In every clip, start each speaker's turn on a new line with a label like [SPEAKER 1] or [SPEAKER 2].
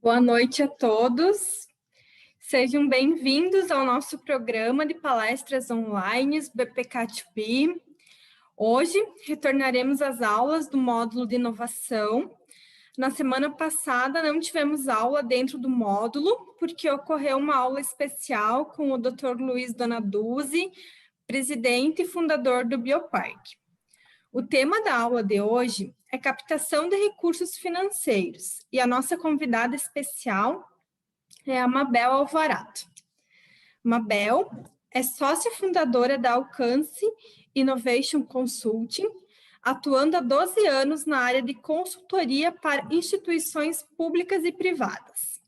[SPEAKER 1] Boa noite a todos. Sejam bem-vindos ao nosso programa de palestras online BPK2B. Hoje, retornaremos às aulas do módulo de inovação. Na semana passada, não tivemos aula dentro do módulo, porque ocorreu uma aula especial com o Dr. Luiz Donaduzzi, presidente e fundador do Bioparque. O tema da aula de hoje é captação de recursos financeiros, e a nossa convidada especial é a Mabel Alvarado. Mabel é sócia fundadora da Alcance Innovation Consulting, atuando há 12 anos na área de consultoria para instituições públicas e privadas.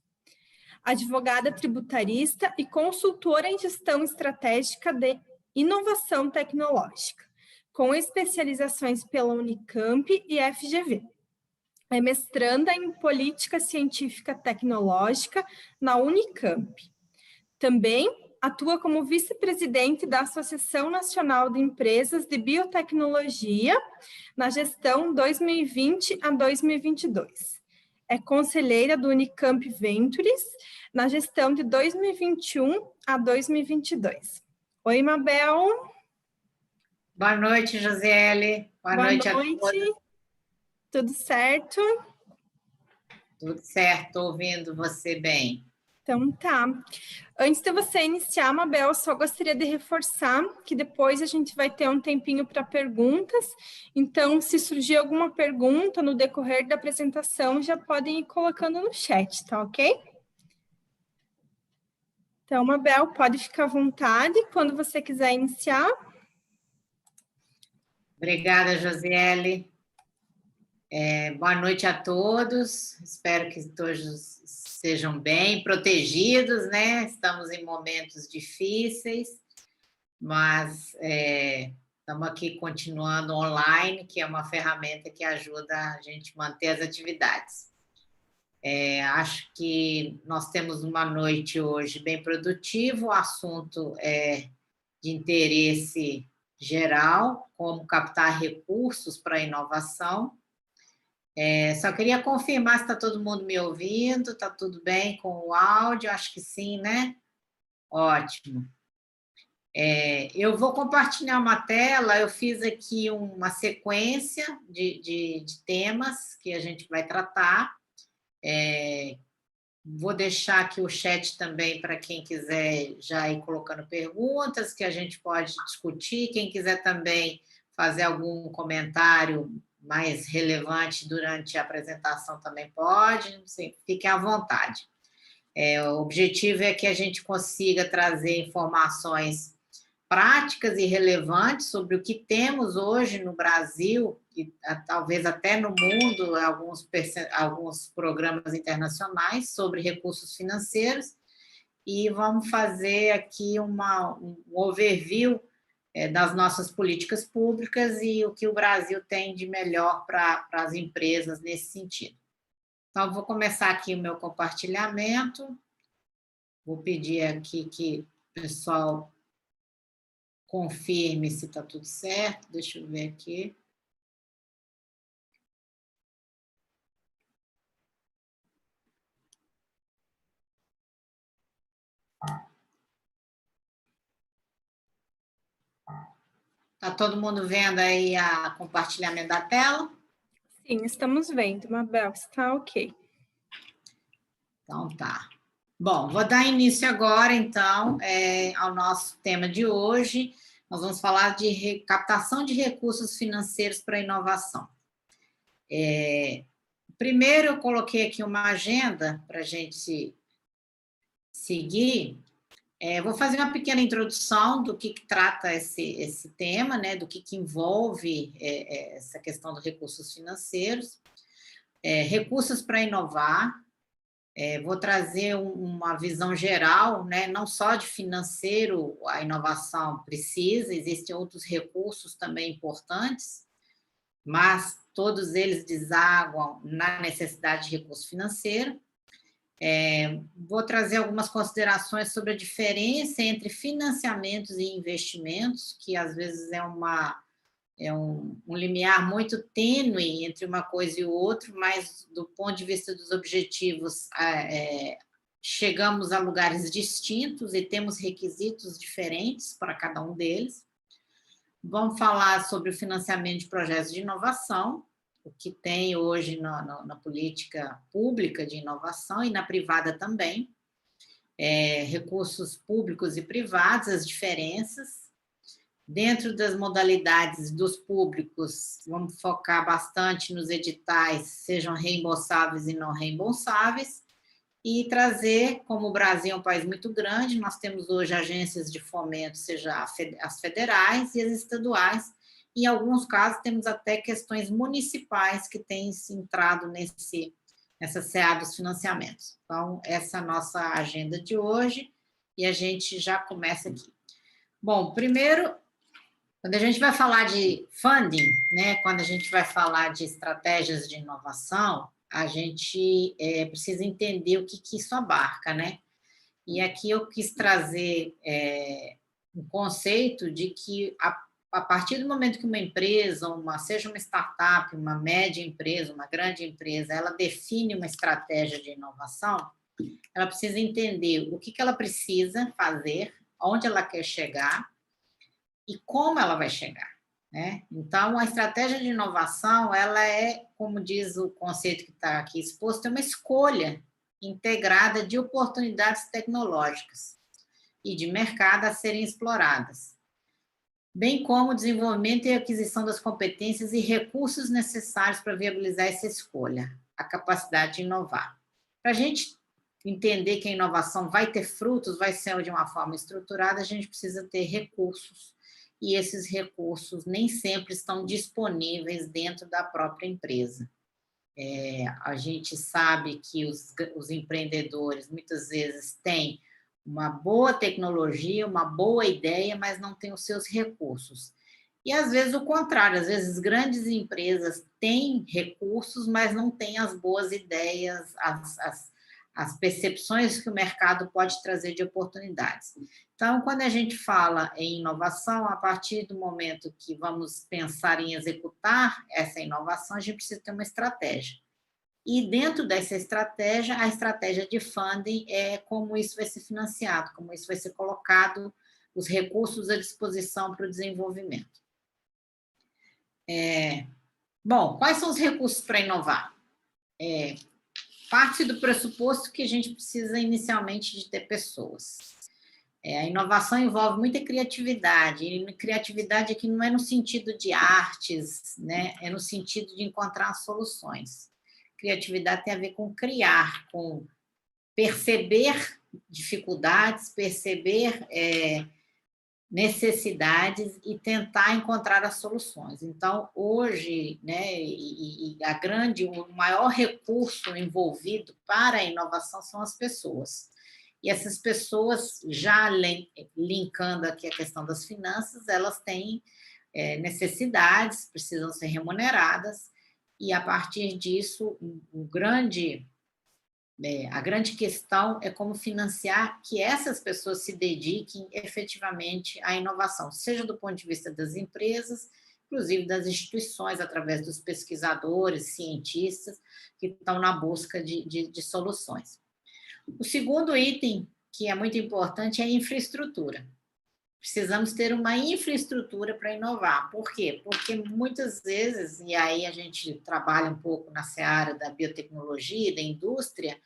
[SPEAKER 1] Advogada tributarista e consultora em gestão estratégica de inovação tecnológica, com especializações pela Unicamp e FGV. É mestranda em Política Científica Tecnológica na Unicamp. Também atua como vice-presidente da Associação Nacional de Empresas de Biotecnologia na gestão 2020 a 2022. É conselheira do Unicamp Ventures na gestão de 2021 a 2022. Oi, Mabel.
[SPEAKER 2] Boa noite, Josiele. Boa noite a todos.
[SPEAKER 1] Tudo certo?
[SPEAKER 2] Tudo certo, estou ouvindo você bem.
[SPEAKER 1] Então tá. Antes de você iniciar, Mabel, eu só gostaria de reforçar que depois a gente vai ter um tempinho para perguntas. Então, se surgir alguma pergunta no decorrer da apresentação, já podem ir colocando no chat, tá ok? Então, Mabel, pode ficar à vontade quando você quiser iniciar.
[SPEAKER 2] Obrigada, Josiele. Boa noite a todos. Espero que todos sejam bem protegidos, né? Estamos em momentos difíceis, mas estamos aqui continuando online, que é uma ferramenta que ajuda a gente a manter as atividades. Acho que nós temos uma noite hoje bem produtiva, o assunto é de interesse geral, como captar recursos para a inovação. Só queria confirmar se está todo mundo me ouvindo, está tudo bem com o áudio? Acho que sim, né? Ótimo. Eu vou compartilhar uma tela, eu fiz aqui uma sequência de temas que a gente vai tratar. Vou deixar aqui o chat também para quem quiser já ir colocando perguntas, que a gente pode discutir. Quem quiser também fazer algum comentário mais relevante durante a apresentação também pode, fiquem à vontade. O objetivo é que a gente consiga trazer informações práticas e relevantes sobre o que temos hoje no Brasil, e talvez até no mundo, alguns programas internacionais sobre recursos financeiros, e vamos fazer aqui um overview das nossas políticas públicas e o que o Brasil tem de melhor para as empresas nesse sentido. Então, vou começar aqui o meu compartilhamento. Vou pedir aqui que o pessoal confirme se está tudo certo. Deixa eu ver aqui. Está todo mundo vendo aí o compartilhamento da tela?
[SPEAKER 1] Sim, estamos vendo, Mabel, está ok.
[SPEAKER 2] Então tá. Bom, vou dar início agora, então, ao nosso tema de hoje. Nós vamos falar de captação de recursos financeiros para a inovação. Primeiro, eu coloquei aqui uma agenda para a gente seguir. Vou fazer uma pequena introdução do que trata esse tema, né, do que envolve essa questão dos recursos financeiros. Recursos para inovar. Vou trazer uma visão geral, né, não só de financeiro a inovação precisa, existem outros recursos também importantes, mas todos eles desaguam na necessidade de recurso financeiro. Vou trazer algumas considerações sobre a diferença entre financiamentos e investimentos, que às vezes é uma é um limiar muito tênue entre uma coisa e o outro, mas do ponto de vista dos objetivos, chegamos a lugares distintos e temos requisitos diferentes para cada um deles. Vamos falar sobre o financiamento de projetos de inovação, o que tem hoje na política pública de inovação e na privada também, recursos públicos e privados, as diferenças. Dentro das modalidades dos públicos, vamos focar bastante nos editais, sejam reembolsáveis e não reembolsáveis, e trazer, como o Brasil é um país muito grande, nós temos hoje agências de fomento, seja as federais e as estaduais, e em alguns casos temos até questões municipais que têm se entrado nessa seara dos financiamentos. Então, essa é a nossa agenda de hoje, e a gente já começa aqui. Bom, primeiro, quando a gente vai falar de funding, né, quando a gente vai falar de estratégias de inovação, a gente precisa entender o que isso abarca, né? E aqui eu quis trazer um conceito de que, a partir do momento que uma empresa, seja uma startup, uma média empresa, uma grande empresa, ela define uma estratégia de inovação, ela precisa entender o que ela precisa fazer, onde ela quer chegar, e como ela vai chegar, né? Então, a estratégia de inovação, ela como diz o conceito que está aqui exposto, é uma escolha integrada de oportunidades tecnológicas e de mercado a serem exploradas, bem como o desenvolvimento e aquisição das competências e recursos necessários para viabilizar essa escolha, a capacidade de inovar. Para a gente entender que a inovação vai ter frutos, vai ser de uma forma estruturada, a gente precisa ter recursos, e esses recursos nem sempre estão disponíveis dentro da própria empresa. A gente sabe que os empreendedores, muitas vezes, têm uma boa tecnologia, uma boa ideia, mas não têm os seus recursos. E, às vezes, o contrário, às vezes, grandes empresas têm recursos, mas não têm as boas ideias, as percepções que o mercado pode trazer de oportunidades. Então, quando a gente fala em inovação, a partir do momento que vamos pensar em executar essa inovação, a gente precisa ter uma estratégia. E dentro dessa estratégia, a estratégia de funding é como isso vai ser financiado, como isso vai ser colocado, os recursos à disposição para o desenvolvimento. Bom, quais são os recursos para inovar? Parte do pressuposto que a gente precisa inicialmente de ter pessoas. A inovação envolve muita criatividade, e criatividade aqui não é no sentido de artes, né? É no sentido de encontrar soluções. Criatividade tem a ver com criar, com perceber dificuldades, perceber necessidades e tentar encontrar as soluções. Então, hoje, né, o maior recurso envolvido para a inovação são as pessoas. E essas pessoas, já linkando aqui a questão das finanças, elas têm necessidades, precisam ser remuneradas, e a partir disso, a grande questão é como financiar que essas pessoas se dediquem efetivamente à inovação, seja do ponto de vista das empresas, inclusive das instituições, através dos pesquisadores, cientistas, que estão na busca de soluções. O segundo item, que é muito importante, é a infraestrutura. Precisamos ter uma infraestrutura para inovar. Por quê? Porque muitas vezes, e aí a gente trabalha um pouco na seara da biotecnologia, da indústria,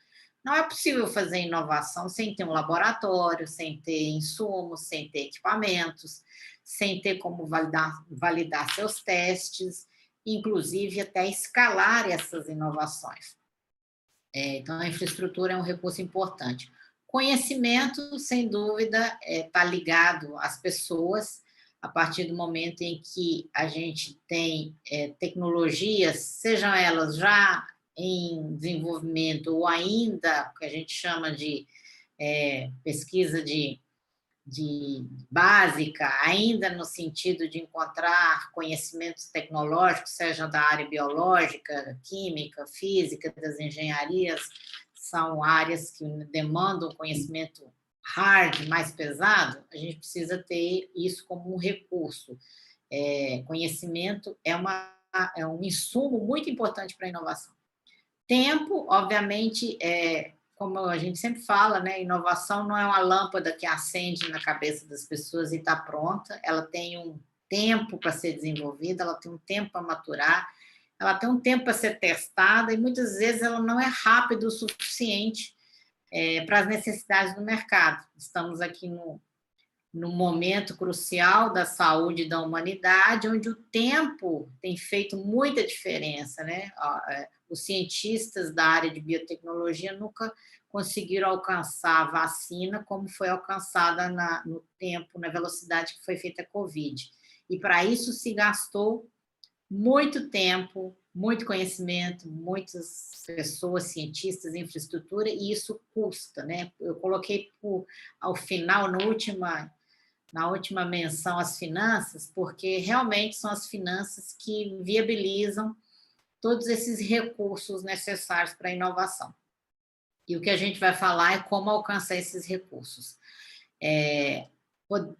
[SPEAKER 2] não é possível fazer inovação sem ter um laboratório, sem ter insumos, sem ter equipamentos, sem ter como validar seus testes, inclusive até escalar essas inovações. Então, a infraestrutura é um recurso importante. Conhecimento, sem dúvida, está ligado às pessoas, a partir do momento em que a gente tem tecnologias, sejam elas já em desenvolvimento ou ainda, que a gente chama de pesquisa de básica, ainda no sentido de encontrar conhecimentos tecnológicos, seja da área biológica, química, física, das engenharias, são áreas que demandam conhecimento hard, mais pesado, a gente precisa ter isso como um recurso. Conhecimento é um insumo muito importante para a inovação. Tempo, obviamente, como a gente sempre fala, né, inovação não é uma lâmpada que acende na cabeça das pessoas e está pronta, ela tem um tempo para ser desenvolvida, ela tem um tempo para maturar, ela tem um tempo para ser testada e muitas vezes ela não é rápida o suficiente para as necessidades do mercado. Estamos aqui no momento crucial da saúde da humanidade, onde o tempo tem feito muita diferença, né? Os cientistas da área de biotecnologia nunca conseguiram alcançar a vacina como foi alcançada no tempo, na velocidade que foi feita a Covid. E para isso se gastou muito tempo, muito conhecimento, muitas pessoas, cientistas, infraestrutura, e isso custa, né? Eu coloquei ao final, na última menção, as finanças, porque realmente são as finanças que viabilizam todos esses recursos necessários para a inovação. E o que a gente vai falar é como alcançar esses recursos.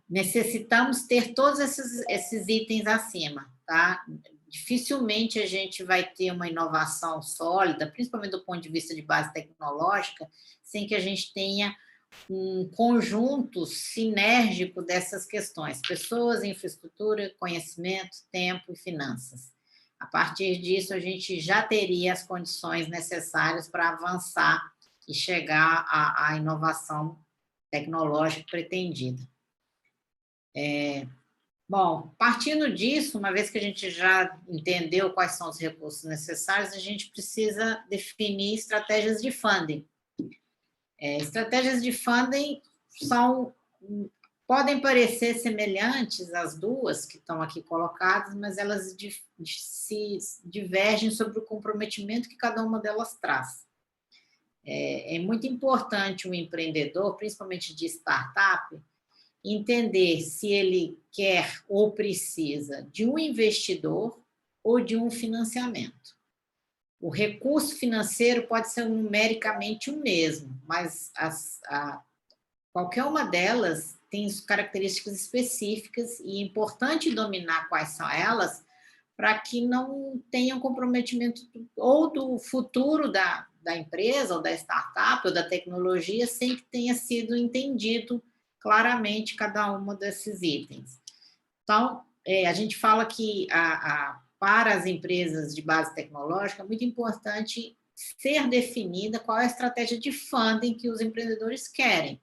[SPEAKER 2] Necessitamos ter todos esses itens acima, tá? Dificilmente a gente vai ter uma inovação sólida, principalmente do ponto de vista de base tecnológica, sem que a gente tenha um conjunto sinérgico dessas questões: pessoas, infraestrutura, conhecimento, tempo e finanças. A partir disso, a gente já teria as condições necessárias para avançar e chegar à inovação tecnológica pretendida. Bom, partindo disso, uma vez que a gente já entendeu quais são os recursos necessários, a gente precisa definir estratégias de funding. Estratégias de funding podem parecer semelhantes às duas que estão aqui colocadas, mas elas se divergem sobre o comprometimento que cada uma delas traz. É muito importante o empreendedor, principalmente de startup, entender se ele quer ou precisa de um investidor ou de um financiamento. O recurso financeiro pode ser numericamente o mesmo, mas qualquer uma delas tem características específicas e é importante dominar quais são elas para que não tenham comprometimento ou do futuro da empresa, ou da startup, ou da tecnologia, sem que tenha sido entendido claramente cada um desses itens. Então, a gente fala que para as empresas de base tecnológica é muito importante ser definida qual é a estratégia de funding que os empreendedores querem,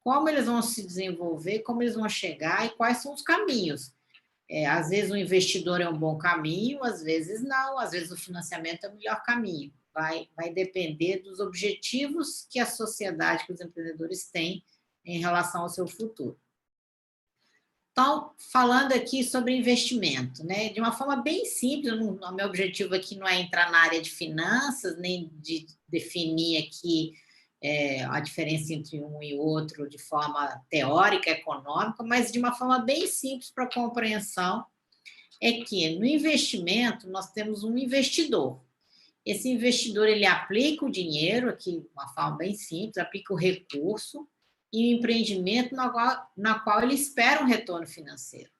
[SPEAKER 2] como eles vão se desenvolver, como eles vão chegar e quais são os caminhos. Às vezes o investidor é um bom caminho, às vezes não, às vezes o financiamento é o melhor caminho. Vai depender dos objetivos que a sociedade, que os empreendedores têm em relação ao seu futuro. Então, falando aqui sobre investimento, né? De uma forma bem simples, o meu objetivo aqui não é entrar na área de finanças, nem de definir aqui a diferença entre um e outro de forma teórica, econômica, mas de uma forma bem simples para compreensão, é que no investimento nós temos um investidor. Esse investidor, ele aplica o dinheiro, aqui de uma forma bem simples, aplica o recurso e o empreendimento na qual ele espera um retorno financeiro.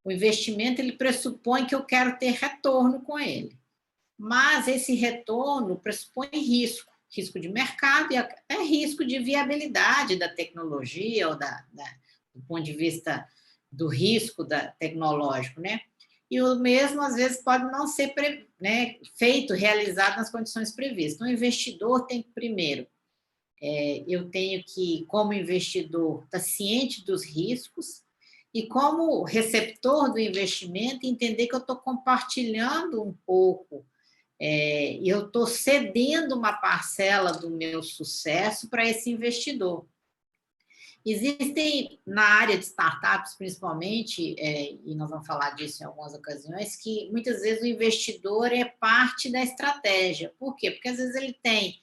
[SPEAKER 2] O investimento, ele pressupõe que eu quero ter retorno com ele, mas esse retorno pressupõe risco de mercado e risco de viabilidade da tecnologia ou do ponto de vista do risco tecnológico, né? E o mesmo, às vezes, pode não ser feito, realizado nas condições previstas. Então, o investidor tem que, primeiro, eu tenho que, como investidor, estar ciente dos riscos e, como receptor do investimento, entender que eu estou compartilhando um pouco, eu estou cedendo uma parcela do meu sucesso para esse investidor. Existem, na área de startups, principalmente, e nós vamos falar disso em algumas ocasiões, que muitas vezes o investidor é parte da estratégia. Por quê? Porque às vezes ele tem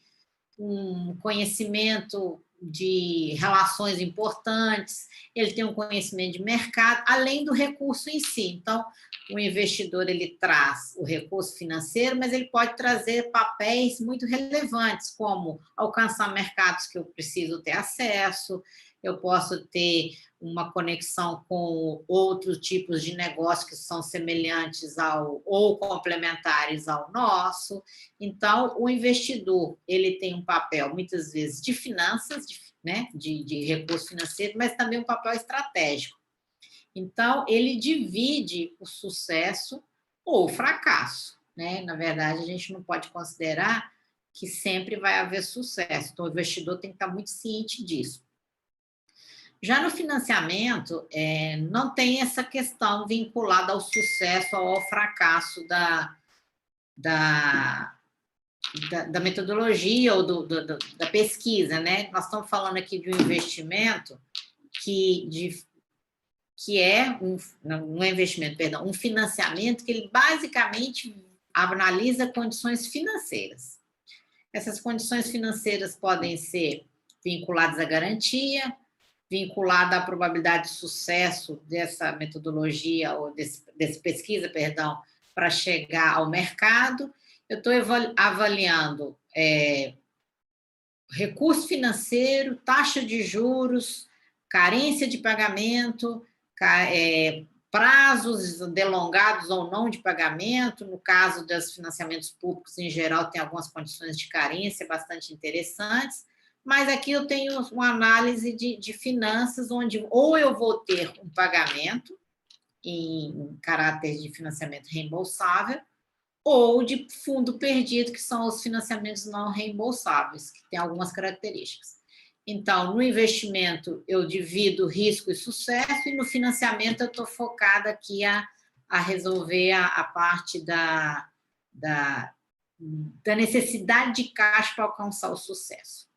[SPEAKER 2] um conhecimento de relações importantes, ele tem um conhecimento de mercado, além do recurso em si. Então, o investidor, ele traz o recurso financeiro, mas ele pode trazer papéis muito relevantes, como alcançar mercados que eu preciso ter acesso, eu posso ter uma conexão com outros tipos de negócio que são semelhantes ou complementares ao nosso. Então, o investidor, ele tem um papel, muitas vezes, de finanças, né, de recurso financeiro, mas também um papel estratégico. Então, ele divide o sucesso ou o fracasso, né? Na verdade, a gente não pode considerar que sempre vai haver sucesso. Então, o investidor tem que estar muito ciente disso. Já no financiamento, não tem essa questão vinculada ao sucesso ou ao fracasso da metodologia ou da pesquisa, né? Nós estamos falando aqui de um investimento que é um investimento, perdão, um financiamento que ele basicamente analisa condições financeiras. Essas condições financeiras podem ser vinculadas à garantia, vinculada à probabilidade de sucesso dessa metodologia ou dessa pesquisa, perdão, para chegar ao mercado. Eu estou avaliando recurso financeiro, taxa de juros, carência de pagamento, prazos delongados ou não de pagamento. No caso dos financiamentos públicos, em geral, tem algumas condições de carência bastante interessantes, mas aqui eu tenho uma análise de finanças, onde ou eu vou ter um pagamento em caráter de financiamento reembolsável, ou de fundo perdido, que são os financiamentos não reembolsáveis, que têm algumas características. Então, no investimento, eu divido risco e sucesso, e no financiamento eu estou focada aqui a resolver a parte da necessidade de caixa para alcançar o sucesso.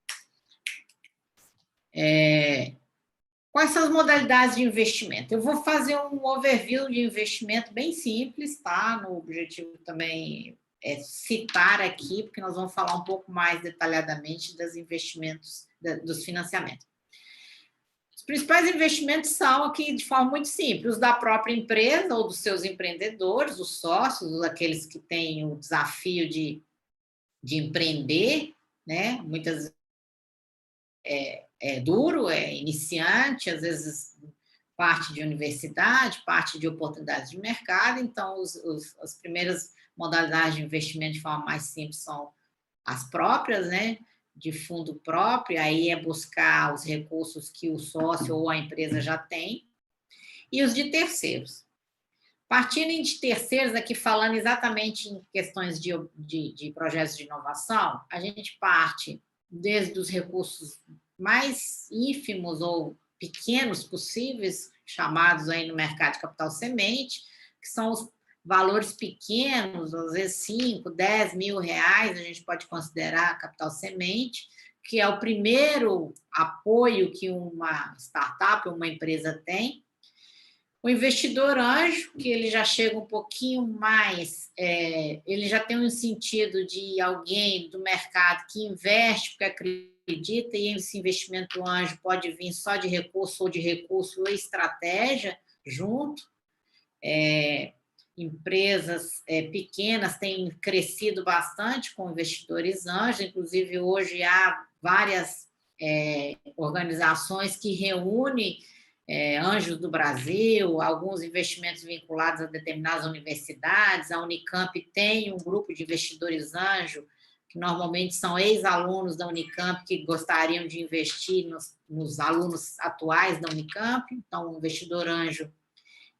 [SPEAKER 2] Quais são as modalidades de investimento? Eu vou fazer um overview de investimento bem simples, tá? No objetivo também é citar aqui, porque nós vamos falar um pouco mais detalhadamente dos investimentos, dos financiamentos. Os principais investimentos são aqui, de forma muito simples, os da própria empresa ou dos seus empreendedores, os sócios, aqueles que têm o desafio de empreender, né? Muitas vezes é duro, é iniciante, às vezes parte de universidade, parte de oportunidades de mercado. Então, as primeiras modalidades de investimento de forma mais simples são as próprias, né? De fundo próprio, aí é buscar os recursos que o sócio ou a empresa já tem, e os de terceiros. Partindo de terceiros, aqui falando exatamente em questões de projetos de inovação, a gente parte desde os recursos mais ínfimos ou pequenos possíveis, chamados aí no mercado de capital semente, que são os valores pequenos, às vezes 5, 10 mil reais, a gente pode considerar capital semente, que é o primeiro apoio que uma startup, uma empresa tem. O investidor anjo, que ele já chega um pouquinho mais, ele já tem um sentido de alguém do mercado que investe porque acredita, e esse investimento anjo pode vir só de recurso ou estratégia junto. Empresas pequenas têm crescido bastante com investidores anjos, inclusive hoje há várias organizações que reúnem anjos do Brasil, alguns investimentos vinculados a determinadas universidades. A Unicamp tem um grupo de investidores anjo, que normalmente são ex-alunos da Unicamp que gostariam de investir nos alunos atuais da Unicamp. Então, o investidor anjo,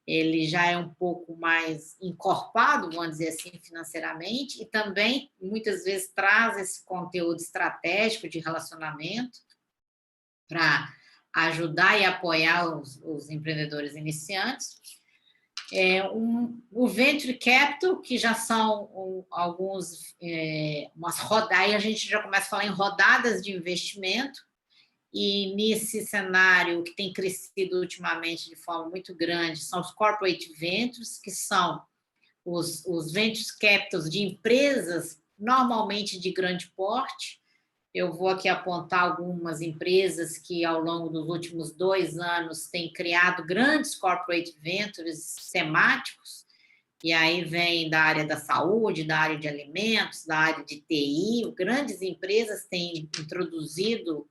[SPEAKER 2] ele já é um pouco mais encorpado, vamos dizer assim, financeiramente, e também, muitas vezes, traz esse conteúdo estratégico de relacionamento para ajudar e apoiar os empreendedores iniciantes. O Venture Capital, que já são umas rodadas, aí a gente já começa a falar em rodadas de investimento, e nesse cenário que tem crescido ultimamente de forma muito grande são os Corporate Ventures, que são os Venture Capitals de empresas, normalmente de grande porte. Eu vou aqui apontar algumas empresas que, ao longo dos últimos 2 anos, têm criado grandes corporate ventures temáticos, e aí vem da área da saúde, da área de alimentos, da área de TI. Grandes empresas têm introduzido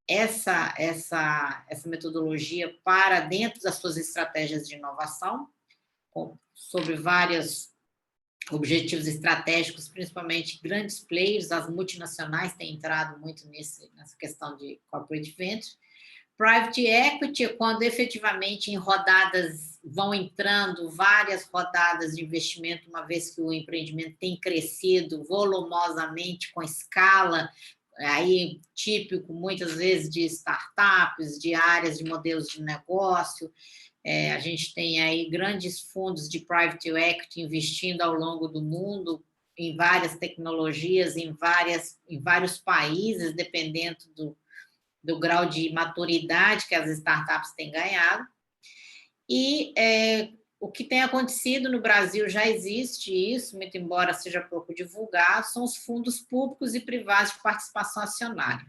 [SPEAKER 2] essa metodologia para dentro das suas estratégias de inovação, sobre vários objetivos estratégicos, principalmente grandes players, as multinacionais têm entrado muito nessa questão de corporate venture. Private equity é quando efetivamente em rodadas vão entrando várias rodadas de investimento, uma vez que o empreendimento tem crescido volumosamente com escala, aí típico muitas vezes de startups, de áreas de modelos de negócio. A gente tem aí grandes fundos de private equity investindo ao longo do mundo em várias tecnologias, em vários países, dependendo do grau de maturidade que as startups têm ganhado. E o que tem acontecido no Brasil, já existe isso, muito embora seja pouco divulgado, são os fundos públicos e privados de participação acionária.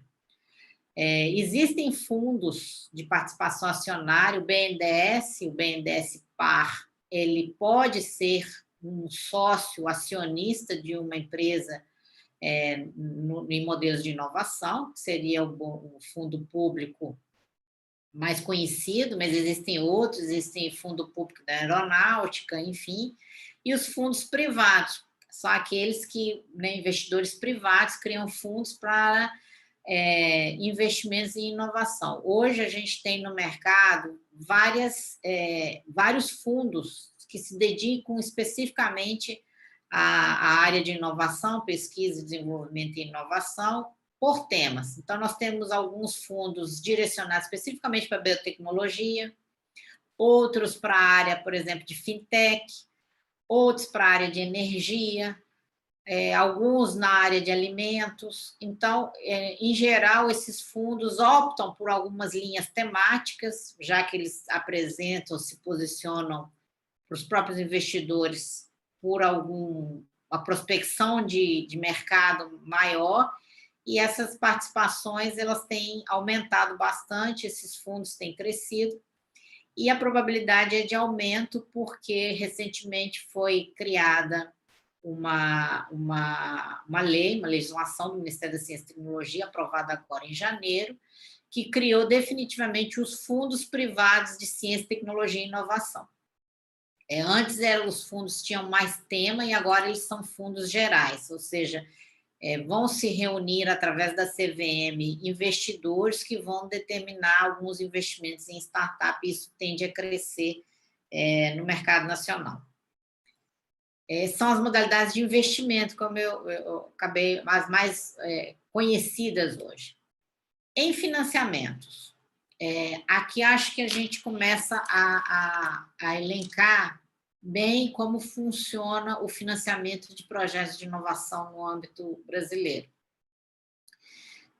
[SPEAKER 2] Existem fundos de participação acionária, o BNDES Par, ele pode ser um sócio acionista de uma empresa em modelos de inovação, que seria o fundo público mais conhecido, mas existem outros, existem fundo público da aeronáutica, enfim, e os fundos privados, são aqueles que, investidores privados, criam fundos para investimentos em inovação. Hoje a gente tem no mercado vários fundos que se dedicam especificamente à área de inovação, pesquisa, desenvolvimento e inovação, por temas. Então, nós temos alguns fundos direcionados especificamente para a biotecnologia, outros para a área, por exemplo, de fintech, outros para a área de energia, alguns na área de alimentos. Então, em geral, esses fundos optam por algumas linhas temáticas, já que eles apresentam, se posicionam para os próprios investidores por uma prospecção de mercado maior, e essas participações elas têm aumentado bastante, esses fundos têm crescido, e a probabilidade é de aumento, porque recentemente foi criada uma lei, uma legislação do Ministério da Ciência e Tecnologia, aprovada agora em janeiro, que criou definitivamente os fundos privados de ciência, tecnologia e inovação. Antes os fundos tinham mais tema e agora eles são fundos gerais, ou seja, vão se reunir através da CVM investidores que vão determinar alguns investimentos em startup, e isso tende a crescer no mercado nacional. São as modalidades de investimento, como eu acabei, as mais conhecidas hoje. Em financiamentos, aqui acho que a gente começa a elencar bem como funciona o financiamento de projetos de inovação no âmbito brasileiro.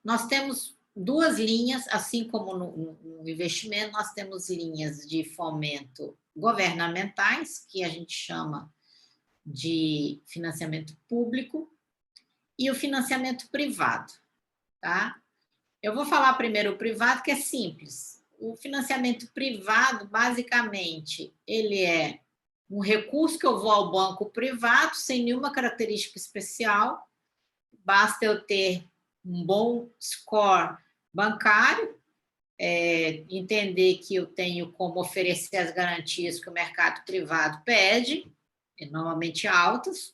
[SPEAKER 2] Nós temos duas linhas, assim como no investimento, nós temos linhas de fomento governamentais, que a gente chama de financiamento público, e o financiamento privado, tá? Eu vou falar primeiro o privado, que é simples. O financiamento privado, basicamente, ele é um recurso que eu vou ao banco privado, sem nenhuma característica especial, basta eu ter um bom score bancário, entender que eu tenho como oferecer as garantias que o mercado privado pede, normalmente altas,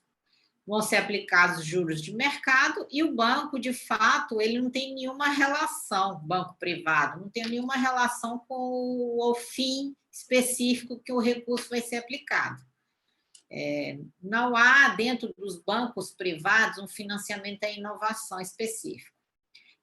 [SPEAKER 2] vão ser aplicados juros de mercado, e o banco, de fato, ele não tem nenhuma relação, banco privado, não tem nenhuma relação com o fim específico que o recurso vai ser aplicado. Não há, dentro dos bancos privados, um financiamento à inovação específico.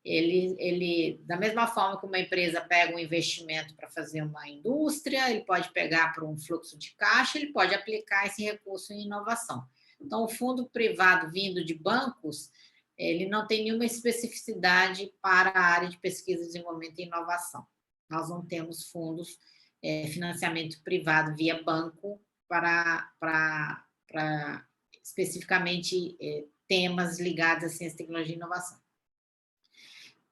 [SPEAKER 2] Ele, da mesma forma que uma empresa pega um investimento para fazer uma indústria, ele pode pegar para um fluxo de caixa, ele pode aplicar esse recurso em inovação. Então, o fundo privado vindo de bancos, ele não tem nenhuma especificidade para a área de pesquisa, desenvolvimento e inovação. Nós não temos fundos, financiamento privado via banco para especificamente temas ligados à ciência, tecnologia e inovação.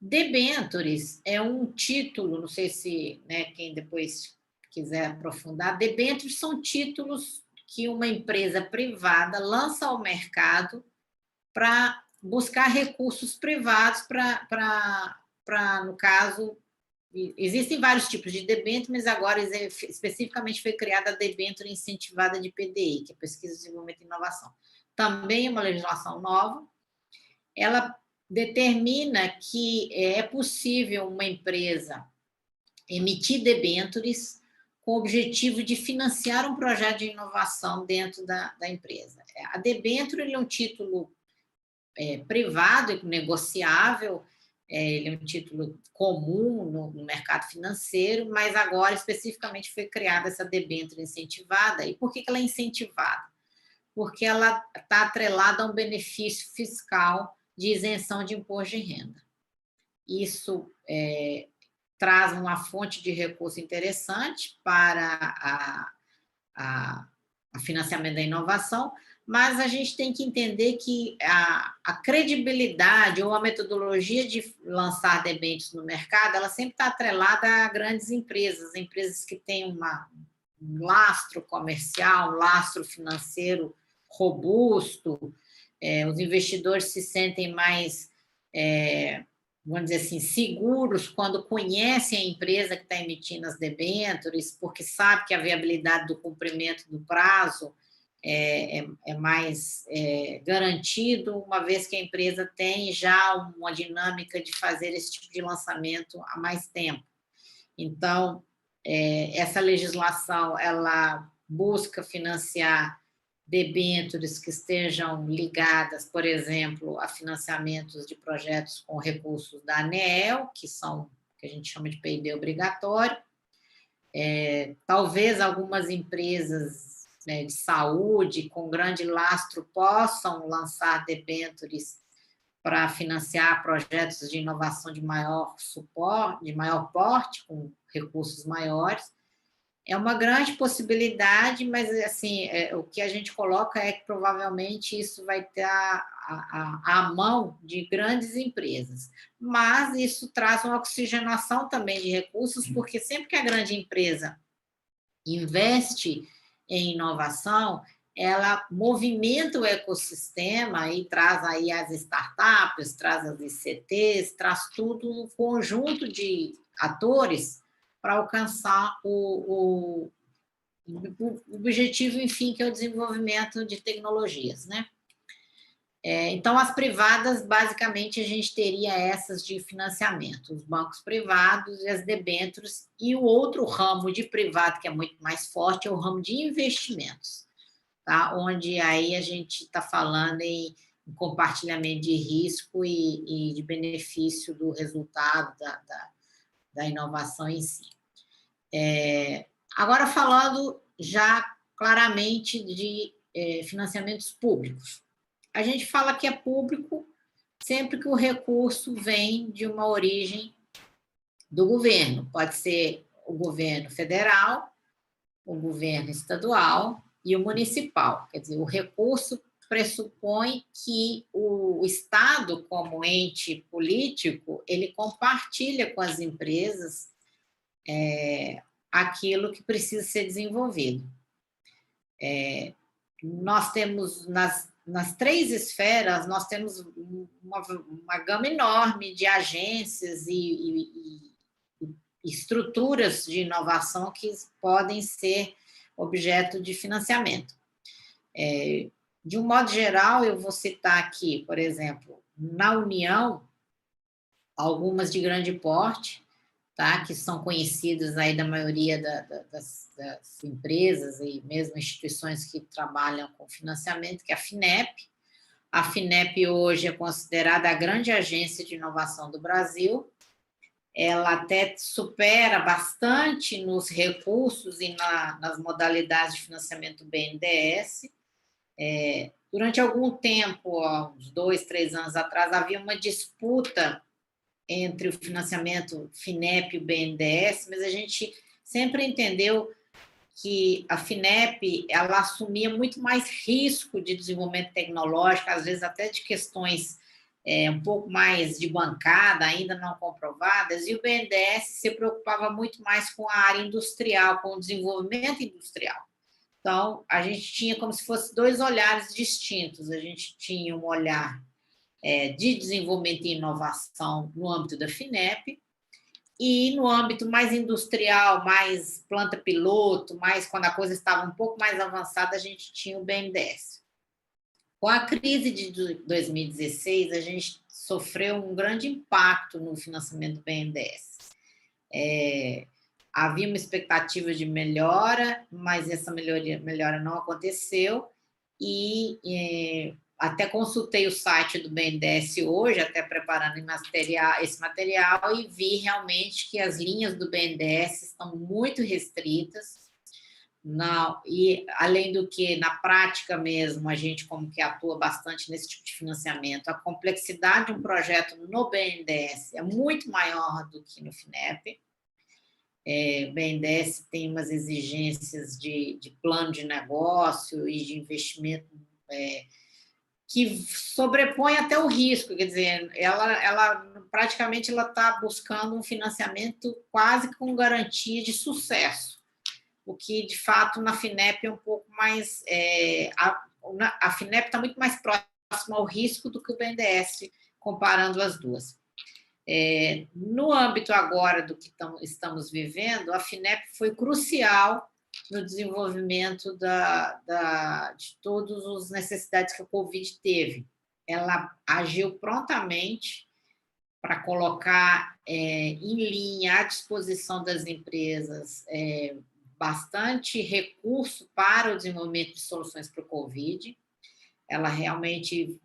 [SPEAKER 2] Debentures é um título, não sei se quem depois quiser aprofundar, debentures são títulos que uma empresa privada lança ao mercado para buscar recursos privados para para, no caso, existem vários tipos de debênture, mas agora especificamente foi criada a debênture incentivada de PDI, que é Pesquisa, Desenvolvimento e Inovação. Também é uma legislação nova. Ela determina que é possível uma empresa emitir debêntures com o objetivo de financiar um projeto de inovação dentro da empresa. A debênture é um título privado e negociável, ele é um título comum no mercado financeiro, mas agora especificamente foi criada essa debênture incentivada. E por que ela é incentivada? Porque ela está atrelada a um benefício fiscal de isenção de imposto de renda. Isso traz uma fonte de recurso interessante para a financiamento da inovação, mas a gente tem que entender que a credibilidade ou a metodologia de lançar debêntures no mercado, ela sempre está atrelada a grandes empresas que têm um lastro comercial, um lastro financeiro robusto, os investidores se sentem mais, vamos dizer assim, seguros quando conhecem a empresa que está emitindo as debêntures, porque sabe que a viabilidade do cumprimento do prazo é mais garantido, uma vez que a empresa tem já uma dinâmica de fazer esse tipo de lançamento há mais tempo. Então, essa legislação, ela busca financiar debêntures que estejam ligadas, por exemplo, a financiamentos de projetos com recursos da ANEEL, que a gente chama de PIB obrigatório. Talvez algumas empresas de saúde com grande lastro possam lançar debêntures para financiar projetos de inovação de maior suporte, de maior porte, com recursos maiores. É uma grande possibilidade, mas assim, o que a gente coloca é que provavelmente isso vai estar à mão de grandes empresas. Mas isso traz uma oxigenação também de recursos, porque sempre que a grande empresa investe em inovação, ela movimenta o ecossistema e traz aí as startups, traz as ICTs, traz tudo um conjunto de atores para alcançar o objetivo, enfim, que é o desenvolvimento de tecnologias, né? Então, as privadas, basicamente, a gente teria essas de financiamento, os bancos privados e as debêntures, e o outro ramo de privado, que é muito mais forte, é o ramo de investimentos, tá? Onde aí a gente está falando em compartilhamento de risco e de benefício do resultado da inovação em si. Agora, falando já claramente de financiamentos públicos. A gente fala que é público sempre que o recurso vem de uma origem do governo. Pode ser o governo federal, o governo estadual e o municipal. Quer dizer, o recurso pressupõe que o Estado, como ente político, ele compartilha com as empresas aquilo que precisa ser desenvolvido. Nós temos, nas três esferas, nós temos uma gama enorme de agências e estruturas de inovação que podem ser objeto de financiamento. De um modo geral, eu vou citar aqui, por exemplo, na União, algumas de grande porte, tá? Que são conhecidas aí da maioria das empresas e mesmo instituições que trabalham com financiamento, que é a FINEP. A FINEP hoje é considerada a grande agência de inovação do Brasil. Ela até supera bastante nos recursos e nas modalidades de financiamento BNDES. Durante algum tempo, há uns 2, 3 anos atrás, havia uma disputa entre o financiamento FINEP e o BNDES, mas a gente sempre entendeu que a FINEP ela assumia muito mais risco de desenvolvimento tecnológico, às vezes até de questões um pouco mais de bancada, ainda não comprovadas, e o BNDES se preocupava muito mais com a área industrial, com o desenvolvimento industrial. Então, a gente tinha como se fosse dois olhares distintos. A gente tinha um olhar de desenvolvimento e inovação no âmbito da FINEP, e no âmbito mais industrial, mais planta piloto, mais quando a coisa estava um pouco mais avançada, a gente tinha o BNDES. Com a crise de 2016, a gente sofreu um grande impacto no financiamento do BNDES. Havia uma expectativa de melhora, mas essa melhora não aconteceu, e até consultei o site do BNDES hoje, até preparando esse material, e vi realmente que as linhas do BNDES estão muito restritas. E, além do que, na prática mesmo, a gente como que atua bastante nesse tipo de financiamento, a complexidade de um projeto no BNDES é muito maior do que no FINEP. O BNDES tem umas exigências de plano de negócio e de investimento que sobrepõe até o risco, quer dizer, ela praticamente está buscando um financiamento quase com garantia de sucesso, o que, de fato, na FINEP é um pouco mais... a FINEP está muito mais próxima ao risco do que o BNDES, comparando as duas. No âmbito agora do que estamos vivendo, a FINEP foi crucial no desenvolvimento de todas as necessidades que a Covid teve. Ela agiu prontamente para colocar em linha, à disposição das empresas, bastante recurso para o desenvolvimento de soluções para o Covid. Ela realmente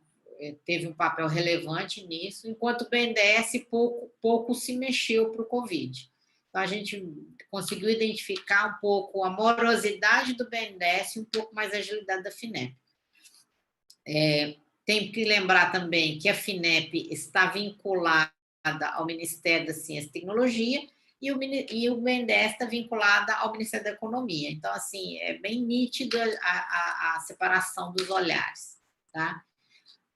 [SPEAKER 2] teve um papel relevante nisso, enquanto o BNDES pouco se mexeu para o Covid. Então, a gente conseguiu identificar um pouco a morosidade do BNDES e um pouco mais a agilidade da FINEP. Tem que lembrar também que a FINEP está vinculada ao Ministério da Ciência e Tecnologia e o BNDES está vinculado ao Ministério da Economia. Então, assim, é bem nítido a separação dos olhares. Tá?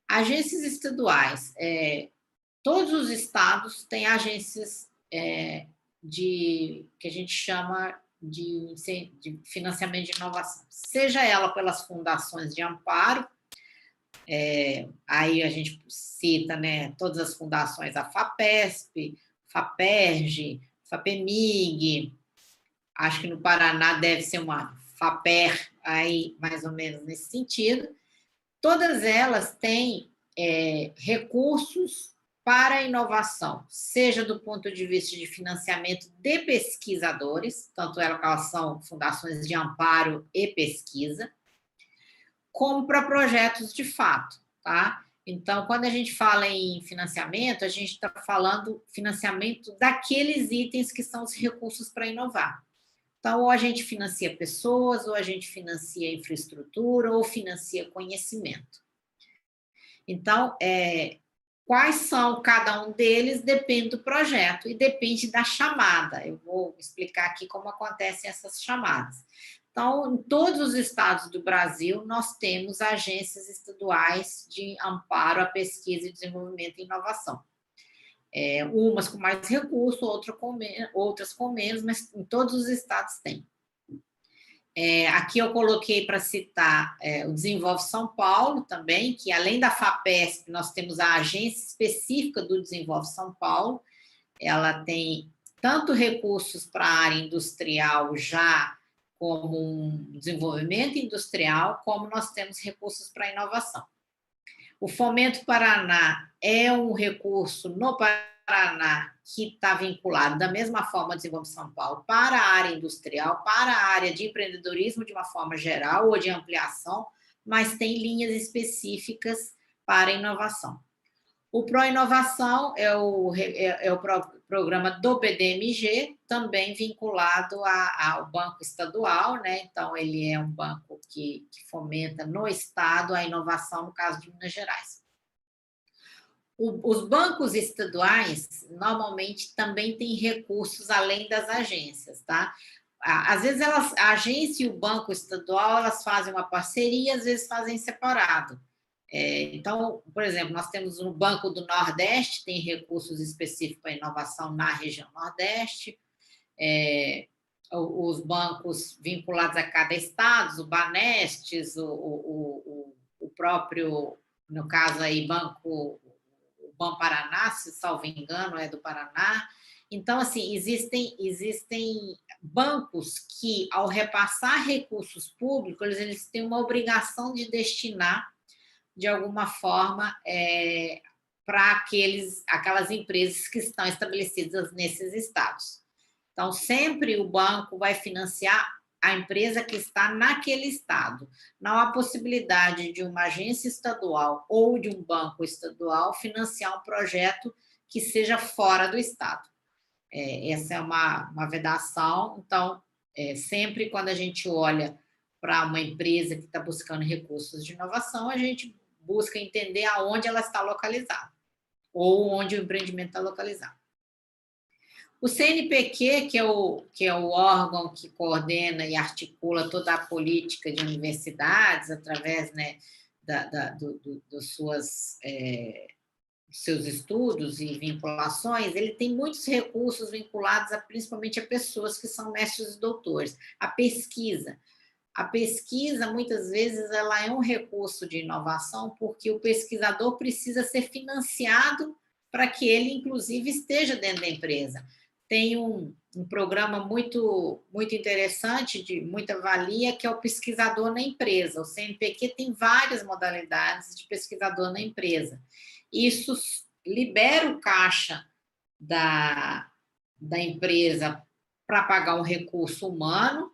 [SPEAKER 2] Agências estaduais. Todos os estados têm agências que a gente chama de financiamento de inovação, seja ela pelas fundações de amparo, aí a gente cita, né, todas as fundações, a FAPESP, FAPERJ, FAPEMIG, acho que no Paraná deve ser uma FAPER, aí mais ou menos nesse sentido. Todas elas têm recursos para a inovação, seja do ponto de vista de financiamento de pesquisadores, tanto elas são fundações de amparo e pesquisa, como para projetos de fato, tá? Então, quando a gente fala em financiamento, a gente está falando financiamento daqueles itens que são os recursos para inovar. Então, ou a gente financia pessoas, ou a gente financia infraestrutura, ou financia conhecimento. Então, quais são cada um deles depende do projeto e depende da chamada. Eu vou explicar aqui como acontecem essas chamadas. Então, em todos os estados do Brasil, nós temos agências estaduais de amparo à pesquisa e desenvolvimento e inovação. Umas com mais recurso, outras com menos, mas em todos os estados tem. Aqui eu coloquei para citar o Desenvolve São Paulo também, que além da FAPESP, nós temos a agência específica do Desenvolve São Paulo. Ela tem tanto recursos para a área industrial já como um desenvolvimento industrial, como nós temos recursos para a inovação. O Fomento Paraná é um recurso no Paraná que está vinculado, da mesma forma ao Desenvolvimento São Paulo, para a área industrial, para a área de empreendedorismo de uma forma geral ou de ampliação, mas tem linhas específicas para a inovação. O Pro-Inovação é o programa do BDMG, também vinculado ao Banco Estadual, né? Então, ele é um banco que fomenta no Estado a inovação, no caso de Minas Gerais. Os bancos estaduais, normalmente, também têm recursos além das agências, tá? Às vezes, a agência e o banco estadual, elas fazem uma parceria, às vezes fazem separado. Então, por exemplo, nós temos no Banco do Nordeste, tem recursos específicos para inovação na região Nordeste, os bancos vinculados a cada estado, o Banestes, o próprio, no caso aí, Banco Banparaná, se salvo engano, é do Paraná. Então, assim, existem bancos que, ao repassar recursos públicos, eles têm uma obrigação de destinar, de alguma forma, para aquelas empresas que estão estabelecidas nesses estados. Então, sempre o banco vai financiar a empresa que está naquele estado. Não há possibilidade de uma agência estadual ou de um banco estadual financiar um projeto que seja fora do estado. Essa é uma vedação. Então, sempre quando a gente olha para uma empresa que está buscando recursos de inovação, a gente busca entender aonde ela está localizada ou onde o empreendimento está localizado. O CNPq, que é o órgão que coordena e articula toda a política de universidades através, né, dos seus estudos e vinculações, ele tem muitos recursos vinculados principalmente a pessoas que são mestres e doutores. A pesquisa, muitas vezes, ela é um recurso de inovação porque o pesquisador precisa ser financiado para que ele, inclusive, esteja dentro da empresa. Tem um programa muito, muito interessante, de muita valia, que é o pesquisador na empresa. O CNPq tem várias modalidades de pesquisador na empresa. Isso libera o caixa da empresa para pagar um recurso humano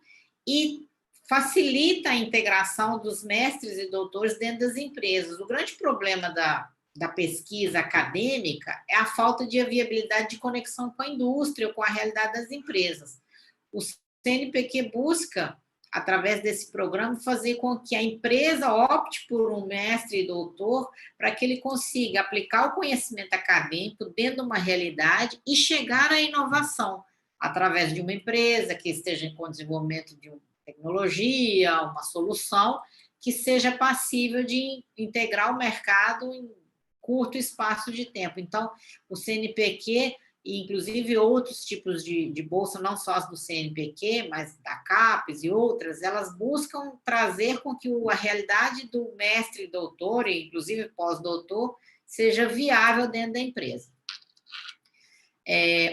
[SPEAKER 2] e facilita a integração dos mestres e doutores dentro das empresas. O grande problema da pesquisa acadêmica é a falta de viabilidade de conexão com a indústria ou com a realidade das empresas. O CNPq busca, através desse programa, fazer com que a empresa opte por um mestre e doutor para que ele consiga aplicar o conhecimento acadêmico dentro de uma realidade e chegar à inovação, através de uma empresa que esteja com desenvolvimento de uma tecnologia, uma solução que seja passível de integrar o mercado em curto espaço de tempo. Então, o CNPq, e inclusive outros tipos de bolsa, não só as do CNPq, mas da CAPES e outras, elas buscam trazer com que a realidade do mestre e doutor, e inclusive pós-doutor, seja viável dentro da empresa.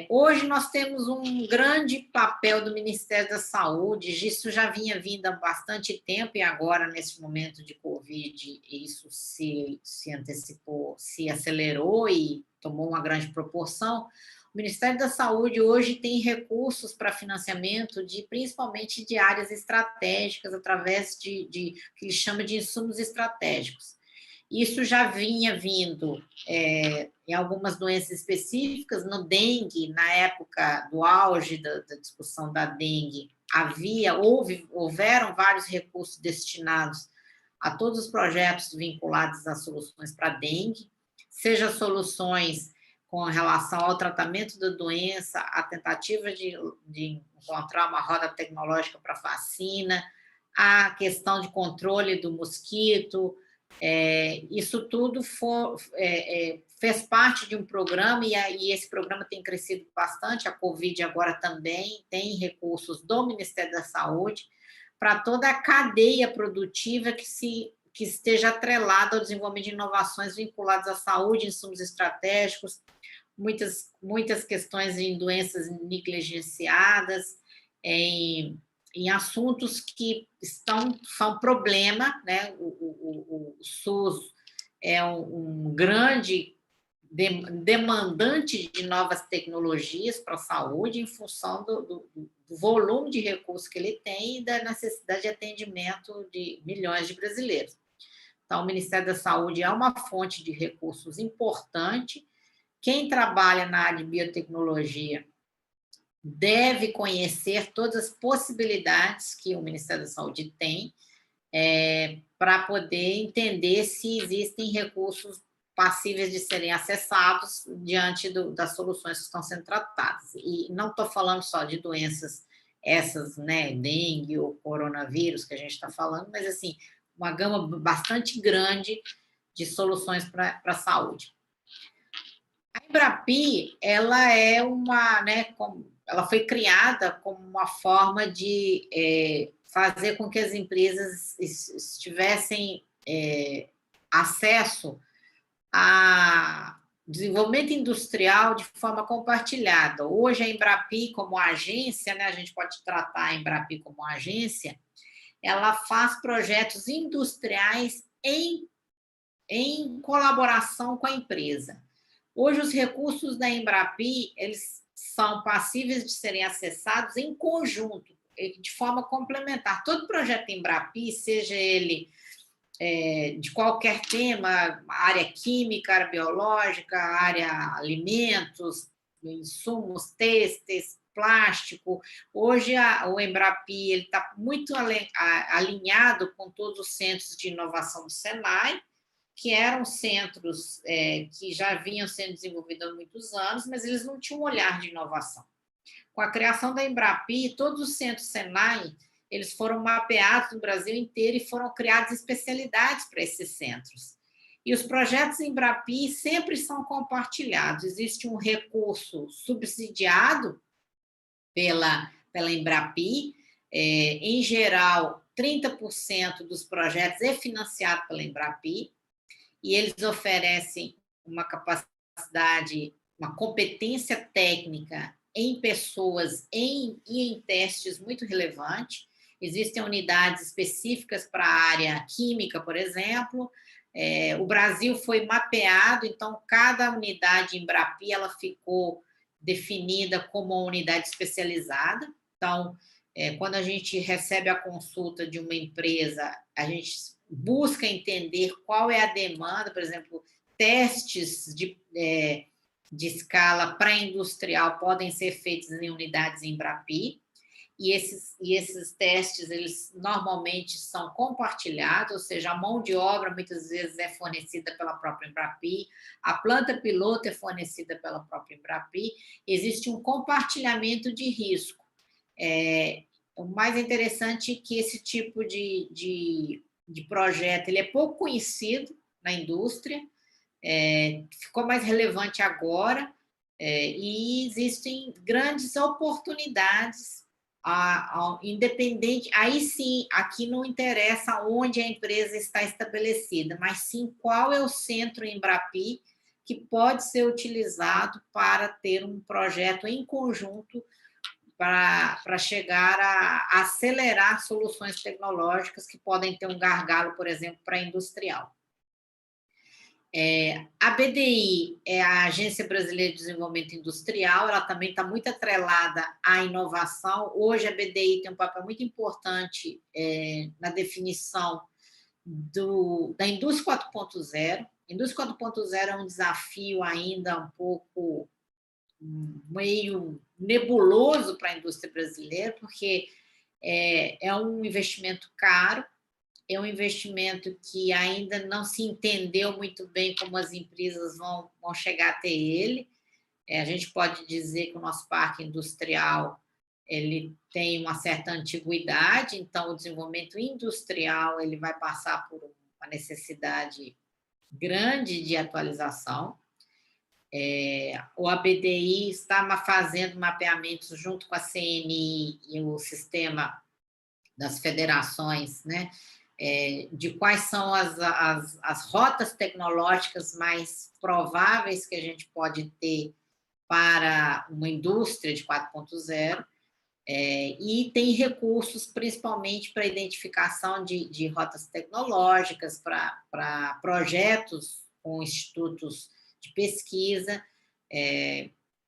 [SPEAKER 2] Hoje nós temos um grande papel do Ministério da Saúde, isso já vinha vindo há bastante tempo, e agora, nesse momento de Covid, isso se antecipou, se acelerou e tomou uma grande proporção. O Ministério da Saúde hoje tem recursos para financiamento principalmente de áreas estratégicas, através de que ele chama de insumos estratégicos. Isso já vinha vindo em algumas doenças específicas. No dengue, na época do auge da discussão da dengue, houveram vários recursos destinados a todos os projetos vinculados a soluções para dengue, seja soluções com relação ao tratamento da doença, a tentativa de encontrar uma roda tecnológica para vacina, a questão de controle do mosquito. Isso tudo fez parte de um programa, e esse programa tem crescido bastante. A Covid agora também tem recursos do Ministério da Saúde para toda a cadeia produtiva que esteja atrelada ao desenvolvimento de inovações vinculadas à saúde, insumos estratégicos, muitas questões em doenças negligenciadas, em assuntos que são problema, né? O SUS é um grande demandante de novas tecnologias para a saúde, em função do volume de recursos que ele tem e da necessidade de atendimento de milhões de brasileiros. Então, o Ministério da Saúde é uma fonte de recursos importante. Quem trabalha na área de biotecnologia deve conhecer todas as possibilidades que o Ministério da Saúde tem para poder entender se existem recursos passíveis de serem acessados diante das soluções que estão sendo tratadas. E não estou falando só de doenças essas, né, dengue ou coronavírus que a gente está falando, mas, assim, uma gama bastante grande de soluções para a saúde. A Embrapi, ela ela foi criada como uma forma de fazer com que as empresas tivessem acesso a desenvolvimento industrial de forma compartilhada. Hoje, a Embrapi, como agência, né, a gente pode tratar a Embrapi como agência, ela faz projetos industriais em colaboração com a empresa. Hoje, os recursos da Embrapi, eles são passíveis de serem acessados em conjunto, de forma complementar. Todo projeto Embrapi, seja ele de qualquer tema, área química, área biológica, área alimentos, insumos têxteis, plástico. Hoje, o Embrapi está muito alinhado com todos os centros de inovação do Senai, que eram centros que já vinham sendo desenvolvidos há muitos anos, mas eles não tinham um olhar de inovação. Com a criação da Embrapi, todos os centros Senai, eles foram mapeados no Brasil inteiro e foram criadas especialidades para esses centros. E os projetos Embrapi sempre são compartilhados. Existe um recurso subsidiado pela Embrapi. Em geral, 30% dos projetos é financiado pela Embrapi, e eles oferecem uma capacidade, uma competência técnica em pessoas e em testes muito relevante. Existem unidades específicas para a área química, por exemplo. O Brasil foi mapeado, então cada unidade Embrapi ela ficou definida como uma unidade especializada. Então, quando a gente recebe a consulta de uma empresa, a gente busca entender qual é a demanda, por exemplo, testes de escala pré-industrial podem ser feitos em unidades Embrapi, e esses testes, eles normalmente são compartilhados, ou seja, a mão de obra muitas vezes é fornecida pela própria Embrapi, a planta piloto é fornecida pela própria Embrapi, existe um compartilhamento de risco. O mais interessante é que esse tipo de projeto ele é pouco conhecido na indústria, ficou mais relevante agora, e existem grandes oportunidades, independente. Aí sim, aqui não interessa onde a empresa está estabelecida, mas sim qual é o centro Embrapi que pode ser utilizado para ter um projeto em conjunto para chegar a acelerar soluções tecnológicas que podem ter um gargalo, por exemplo, para industrial. A BDI é a Agência Brasileira de Desenvolvimento Industrial, ela também está muito atrelada à inovação. Hoje, a BDI tem um papel muito importante na definição da indústria 4.0. A indústria 4.0 é um desafio ainda um pouco meio nebuloso para a indústria brasileira, porque é um investimento caro, é um investimento que ainda não se entendeu muito bem como as empresas vão chegar até ele. A gente pode dizer que o nosso parque industrial ele tem uma certa antiguidade, então o desenvolvimento industrial ele vai passar por uma necessidade grande de atualização. O ABDI está fazendo mapeamentos junto com a CNI e o sistema das federações, né, de quais são as rotas tecnológicas mais prováveis que a gente pode ter para uma indústria de 4.0, e tem recursos principalmente para identificação de rotas tecnológicas, para projetos com institutos de pesquisa,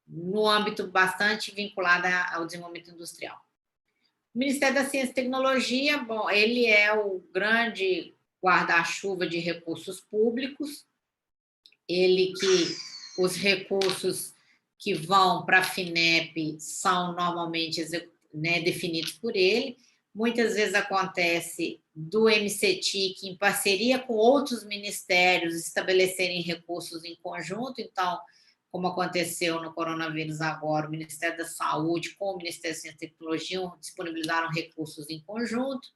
[SPEAKER 2] no âmbito bastante vinculado ao desenvolvimento industrial. O Ministério da Ciência e Tecnologia, bom, ele é o grande guarda-chuva de recursos públicos, os recursos que vão para a FINEP são normalmente definidos por ele. Muitas vezes acontece do MCTIC, em parceria com outros ministérios, estabelecerem recursos em conjunto. Então, como aconteceu no coronavírus agora, o Ministério da Saúde com o Ministério da Ciência e Tecnologia disponibilizaram recursos em conjunto.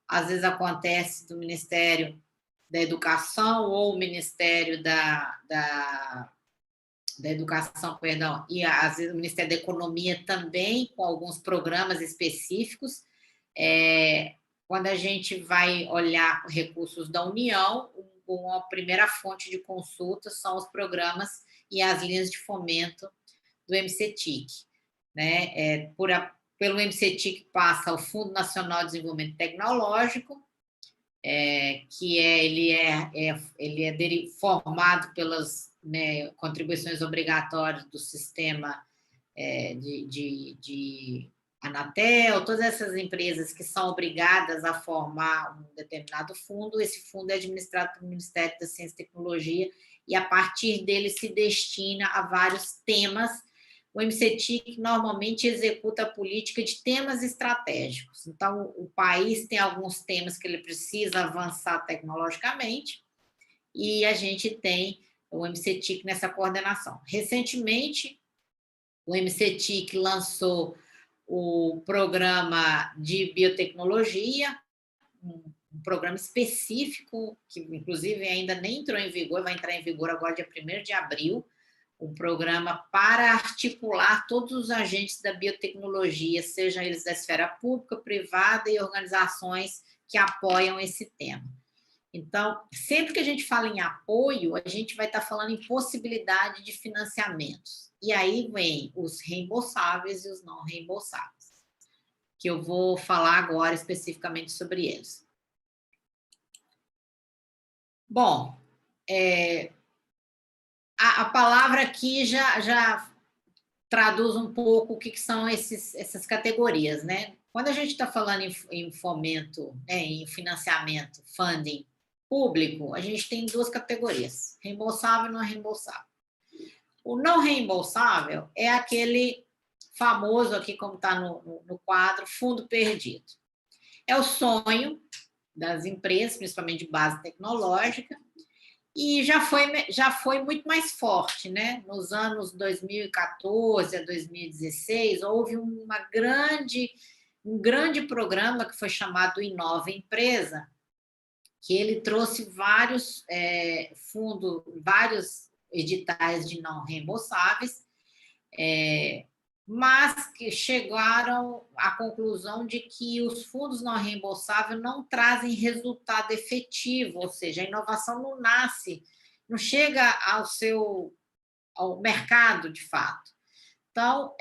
[SPEAKER 2] Às vezes acontece do Ministério da Educação ou o Ministério da Educação, perdão, e às vezes o Ministério da Economia também, com alguns programas específicos. Quando a gente vai olhar recursos da União, uma primeira fonte de consulta são os programas e as linhas de fomento do MCTIC, né? Pelo MCTIC passa o Fundo Nacional de Desenvolvimento Tecnológico, ele é formado pelas, né, contribuições obrigatórias do sistema de Anatel, todas essas empresas que são obrigadas a formar um determinado fundo. Esse fundo é administrado pelo Ministério da Ciência e Tecnologia e, a partir dele, se destina a vários temas. O MCTIC normalmente executa a política de temas estratégicos. Então, o país tem alguns temas que ele precisa avançar tecnologicamente e a gente tem o MCTIC nessa coordenação. Recentemente, o MCTIC lançou o programa de biotecnologia, um programa específico, que inclusive ainda nem entrou em vigor, vai entrar em vigor agora dia 1º de abril, um programa para articular todos os agentes da biotecnologia, sejam eles da esfera pública, privada e organizações que apoiam esse tema. Então, sempre que a gente fala em apoio, a gente vai estar falando em possibilidade de financiamentos. E aí vem os reembolsáveis e os não reembolsáveis, que eu vou falar agora especificamente sobre eles. Bom, a palavra aqui já traduz um pouco o que são essas categorias, né? Quando a gente está falando em fomento, em financiamento, funding público, a gente tem duas categorias, reembolsável e não reembolsável. O não reembolsável é aquele famoso aqui, como está no quadro, fundo perdido. É o sonho das empresas, principalmente de base tecnológica, e já foi muito mais forte, né? Nos anos 2014 a 2016, houve um grande programa que foi chamado Inova Empresa, que ele trouxe vários fundos, vários editais de não reembolsáveis, mas que chegaram à conclusão de que os fundos não reembolsáveis não trazem resultado efetivo, ou seja, a inovação não nasce, não chega ao mercado de fato. Então,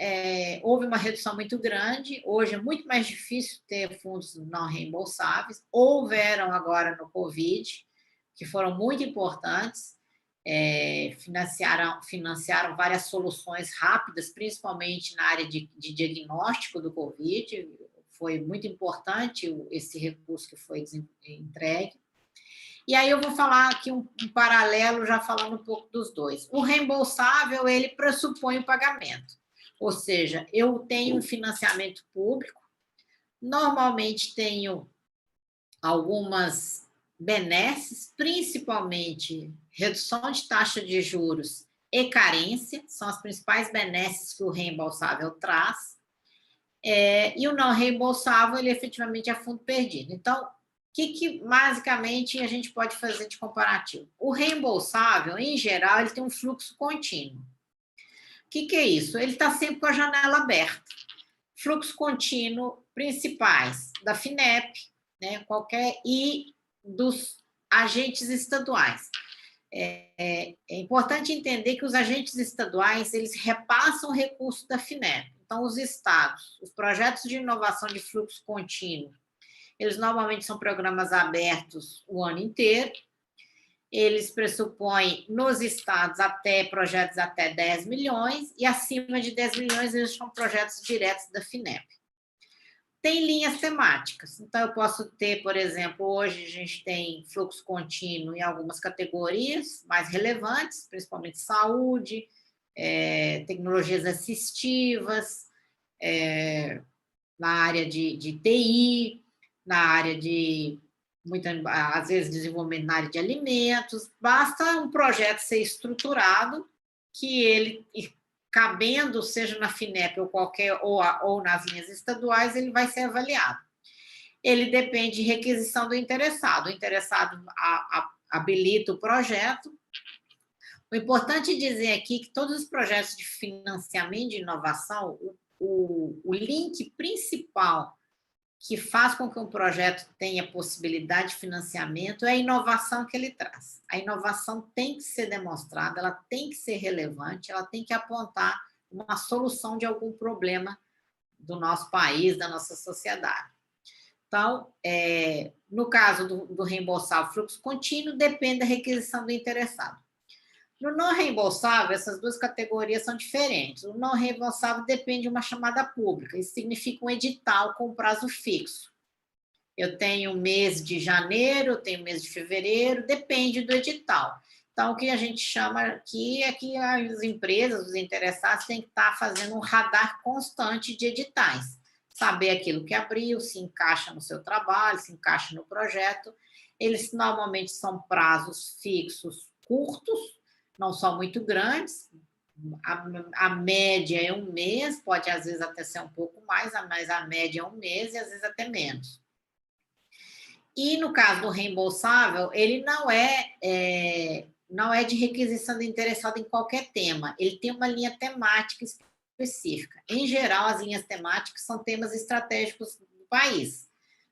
[SPEAKER 2] houve uma redução muito grande, hoje é muito mais difícil ter fundos não reembolsáveis, houveram agora no Covid, que foram muito importantes, financiaram várias soluções rápidas, principalmente na área de diagnóstico do Covid, foi muito importante esse recurso que foi entregue. E aí eu vou falar aqui um paralelo, já falando um pouco dos dois. O reembolsável, ele pressupõe o pagamento, ou seja, eu tenho um financiamento público, normalmente tenho algumas benesses, principalmente redução de taxa de juros e carência, são as principais benesses que o reembolsável traz, e o não reembolsável, ele efetivamente é fundo perdido. Então, o que basicamente a gente pode fazer de comparativo? O reembolsável, em geral, ele tem um fluxo contínuo. O que é isso? Ele está sempre com a janela aberta. Fluxo contínuo principais da FINEP, né, e dos agentes estaduais. É importante entender que os agentes estaduais, eles repassam o recurso da FINEP. Então, os estados, os projetos de inovação de fluxo contínuo, eles normalmente são programas abertos o ano inteiro, eles pressupõem nos estados projetos até 10 milhões, e acima de 10 milhões eles são projetos diretos da FINEP. Tem linhas temáticas, então eu posso ter, por exemplo, hoje a gente tem fluxo contínuo em algumas categorias mais relevantes, principalmente saúde, tecnologias assistivas, na área de TI, na área de, às vezes, desenvolvimento na área de alimentos. Basta um projeto ser estruturado, que ele, cabendo, seja na FINEP ou nas linhas estaduais, ele vai ser avaliado. Ele depende de requisição do interessado. O interessado habilita o projeto. O importante dizer aqui que todos os projetos de financiamento de inovação, o link principal que faz com que um projeto tenha possibilidade de financiamento é a inovação que ele traz. A inovação tem que ser demonstrada, ela tem que ser relevante, ela tem que apontar uma solução de algum problema do nosso país, da nossa sociedade. Então, no caso do reembolsável fluxo contínuo, depende da requisição do interessado. No não reembolsável, essas duas categorias são diferentes. O não reembolsável depende de uma chamada pública, isso significa um edital com prazo fixo. Eu tenho o mês de janeiro, eu tenho o mês de fevereiro, depende do edital. Então, o que a gente chama aqui é que as empresas, os interessados, têm que estar fazendo um radar constante de editais. Saber aquilo que abriu, se encaixa no seu trabalho, se encaixa no projeto. Eles normalmente são prazos fixos curtos, não são muito grandes, a média é um mês, pode às vezes até ser um pouco mais, mas a média é um mês e às vezes até menos. E no caso do reembolsável, ele não é de requisição do interessado em qualquer tema, ele tem uma linha temática específica. Em geral, as linhas temáticas são temas estratégicos do país.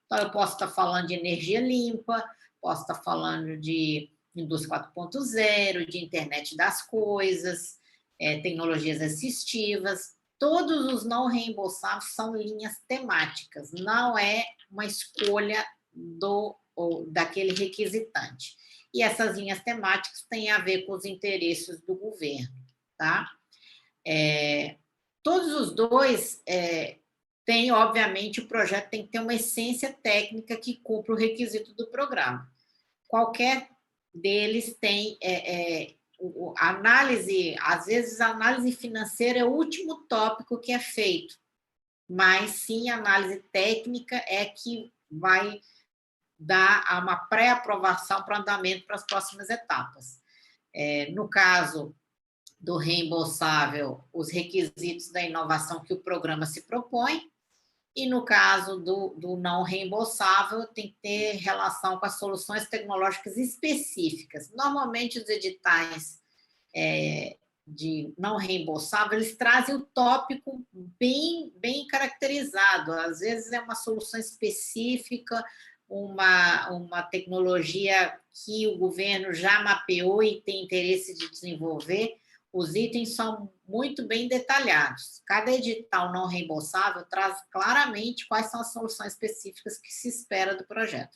[SPEAKER 2] Então, eu posso estar falando de energia limpa, posso estar falando de indústria 4.0, de internet das coisas, tecnologias assistivas. Todos os não reembolsáveis são linhas temáticas, não é uma escolha daquele requisitante. E essas linhas temáticas têm a ver com os interesses do governo, tá? Todos os dois têm, obviamente, o projeto tem que ter uma essência técnica que cumpra o requisito do programa. Qualquer deles tem análise, às vezes a análise financeira é o último tópico que é feito, mas sim a análise técnica é que vai dar uma pré-aprovação para o andamento para as próximas etapas. No caso do reembolsável, os requisitos da inovação que o programa se propõe, e no caso do não reembolsável, tem que ter relação com as soluções tecnológicas específicas. Normalmente, os editais de não reembolsável, eles trazem o tópico bem caracterizado. Às vezes, é uma solução específica, uma tecnologia que o governo já mapeou e tem interesse de desenvolver. Os itens são muito bem detalhados. Cada edital não reembolsável traz claramente quais são as soluções específicas que se espera do projeto.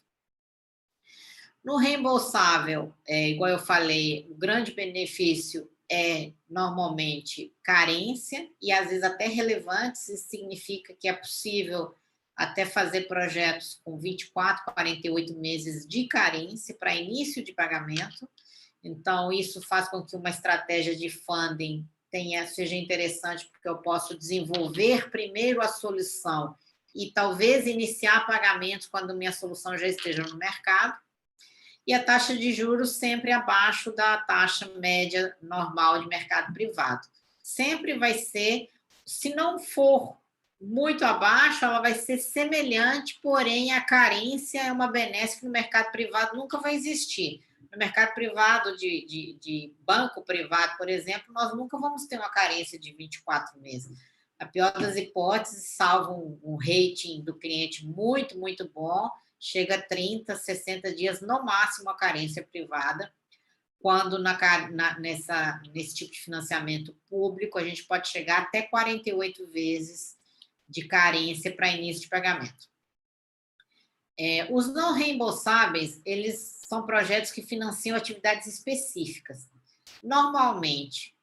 [SPEAKER 2] No reembolsável, igual eu falei, o grande benefício é, normalmente, carência, e às vezes até relevante, isso significa que é possível até fazer projetos com 24, 48 meses de carência para início de pagamento. Então, isso faz com que uma estratégia de funding seja interessante, porque eu posso desenvolver primeiro a solução e talvez iniciar pagamentos quando minha solução já esteja no mercado. E a taxa de juros sempre abaixo da taxa média normal de mercado privado. Sempre vai ser, se não for muito abaixo, ela vai ser semelhante, porém a carência é uma benesse que no mercado privado nunca vai existir. No mercado privado, de banco privado, por exemplo, nós nunca vamos ter uma carência de 24 meses. A pior das hipóteses, salvo um rating do cliente muito, muito bom, chega a 30, 60 dias, no máximo, a carência privada, quando nesse tipo de financiamento público, a gente pode chegar até 48 vezes de carência para início de pagamento. Os não reembolsáveis, eles são projetos que financiam atividades específicas, normalmente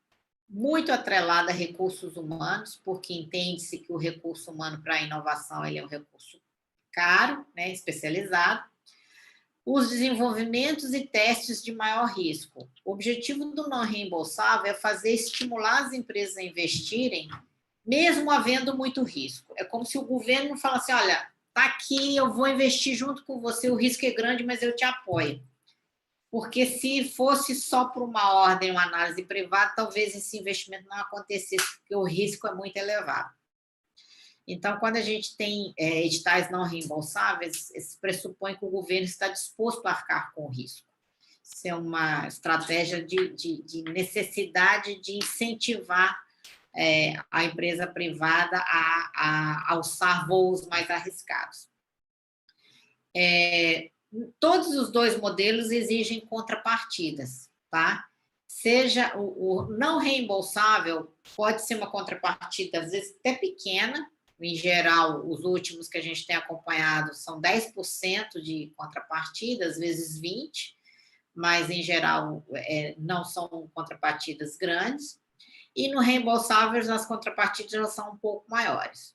[SPEAKER 2] muito atrelada a recursos humanos, porque entende-se que o recurso humano para a inovação ele é um recurso caro, né, especializado. Os desenvolvimentos e testes de maior risco. O objetivo do não reembolsável é estimular as empresas a investirem, mesmo havendo muito risco. É como se o governo falasse, olha, está aqui, eu vou investir junto com você, o risco é grande, mas eu te apoio. Porque se fosse só por uma ordem, uma análise privada, talvez esse investimento não acontecesse, porque o risco é muito elevado. Então, quando a gente tem editais não reembolsáveis, isso pressupõe que o governo está disposto a arcar com o risco. Isso é uma estratégia de necessidade de incentivar a empresa privada a alçar voos mais arriscados. Todos os dois modelos exigem contrapartidas, tá? Seja o não reembolsável, pode ser uma contrapartida, às vezes, até pequena. Em geral, os últimos que a gente tem acompanhado são 10% de contrapartida, às vezes 20%, mas, em geral, não são contrapartidas grandes. E no reembolsável, as contrapartidas já são um pouco maiores.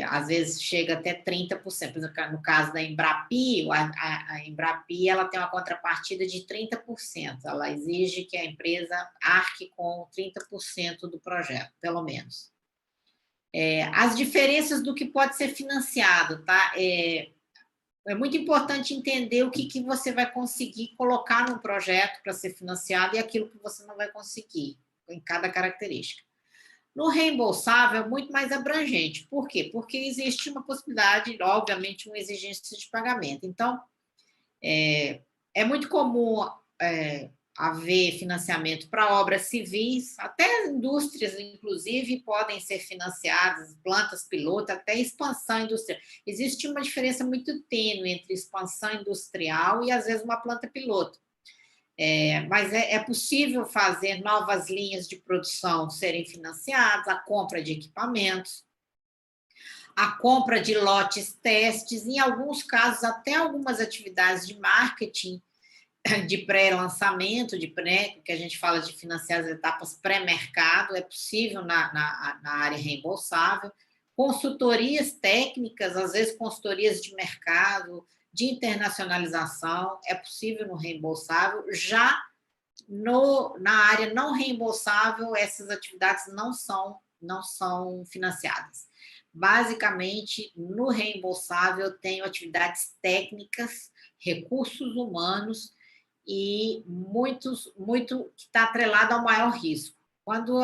[SPEAKER 2] Às vezes chega até 30%. No caso da Embrapi, a Embrapi ela tem uma contrapartida de 30%. Ela exige que a empresa arque com 30% do projeto, pelo menos. As diferenças do que pode ser financiado, tá? É muito importante entender o que você vai conseguir colocar no projeto para ser financiado e aquilo que você não vai conseguir, em cada característica. No reembolsável é muito mais abrangente. Por quê? Porque existe uma possibilidade, obviamente, uma exigência de pagamento. Então, é muito comum haver financiamento para obras civis, até indústrias, inclusive, podem ser financiadas, plantas piloto, até expansão industrial. Existe uma diferença muito tênue entre expansão industrial e, às vezes, uma planta piloto. Mas é possível fazer novas linhas de produção serem financiadas, a compra de equipamentos, a compra de lotes testes, em alguns casos, até algumas atividades de marketing, de pré-lançamento, que a gente fala de financiar as etapas pré-mercado, é possível na área reembolsável. Consultorias técnicas, às vezes consultorias de mercado, de internacionalização, é possível no reembolsável. Já na área não reembolsável, essas atividades não são financiadas. Basicamente, no reembolsável, eu tenho atividades técnicas, recursos humanos e muito que está atrelado ao maior risco. Quando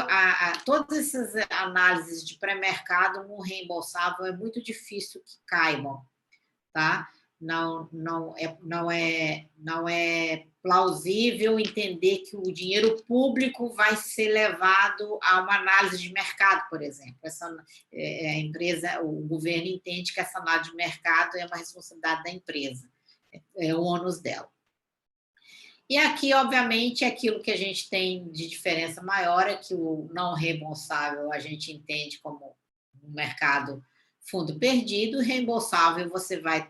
[SPEAKER 2] todas essas análises de pré-mercado no reembolsável é muito difícil que caibam, tá? Não é plausível entender que o dinheiro público vai ser levado a uma análise de mercado, por exemplo. A empresa, o governo entende que essa análise de mercado é uma responsabilidade da empresa, é o ônus dela. E aqui, obviamente, aquilo que a gente tem de diferença maior é que o não reembolsável a gente entende como um mercado fundo perdido, reembolsável você vai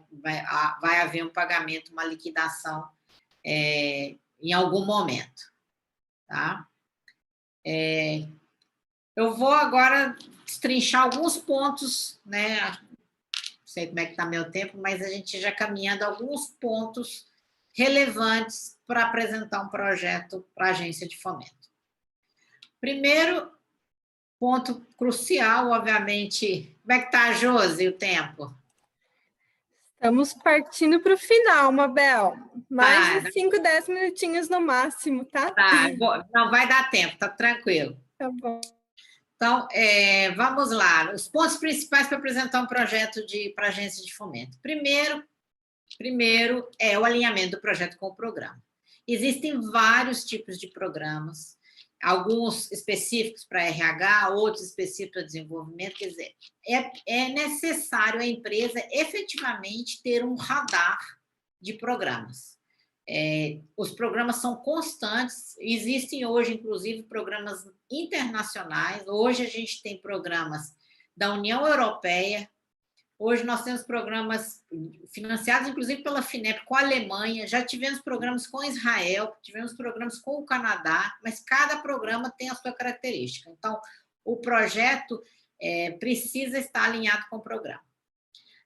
[SPEAKER 2] haver um pagamento, uma liquidação em algum momento. Tá? Eu vou agora destrinchar alguns pontos, né? Não sei como é que está meu tempo, mas a gente já caminhando alguns pontos relevantes para apresentar um projeto para a agência de fomento. Primeiro ponto crucial, obviamente. Como é que está, Josi, o tempo?
[SPEAKER 1] Estamos partindo para o final, Mabel. Mais de 5, 10 minutinhos no máximo, tá?
[SPEAKER 2] Não vai dar tempo, tá tranquilo.
[SPEAKER 1] Tá bom.
[SPEAKER 2] Então, vamos lá. Os pontos principais para apresentar um projeto para a agência de fomento. Primeiro é o alinhamento do projeto com o programa. Existem vários tipos de programas, alguns específicos para RH, outros específicos para desenvolvimento. Quer dizer, é necessário a empresa efetivamente ter um radar de programas. Os programas são constantes, existem hoje, inclusive, programas internacionais. Hoje a gente tem programas da União Europeia. Hoje nós temos programas financiados, inclusive, pela FINEP com a Alemanha, já tivemos programas com Israel, tivemos programas com o Canadá, mas cada programa tem a sua característica. Então, o projeto precisa estar alinhado com o programa.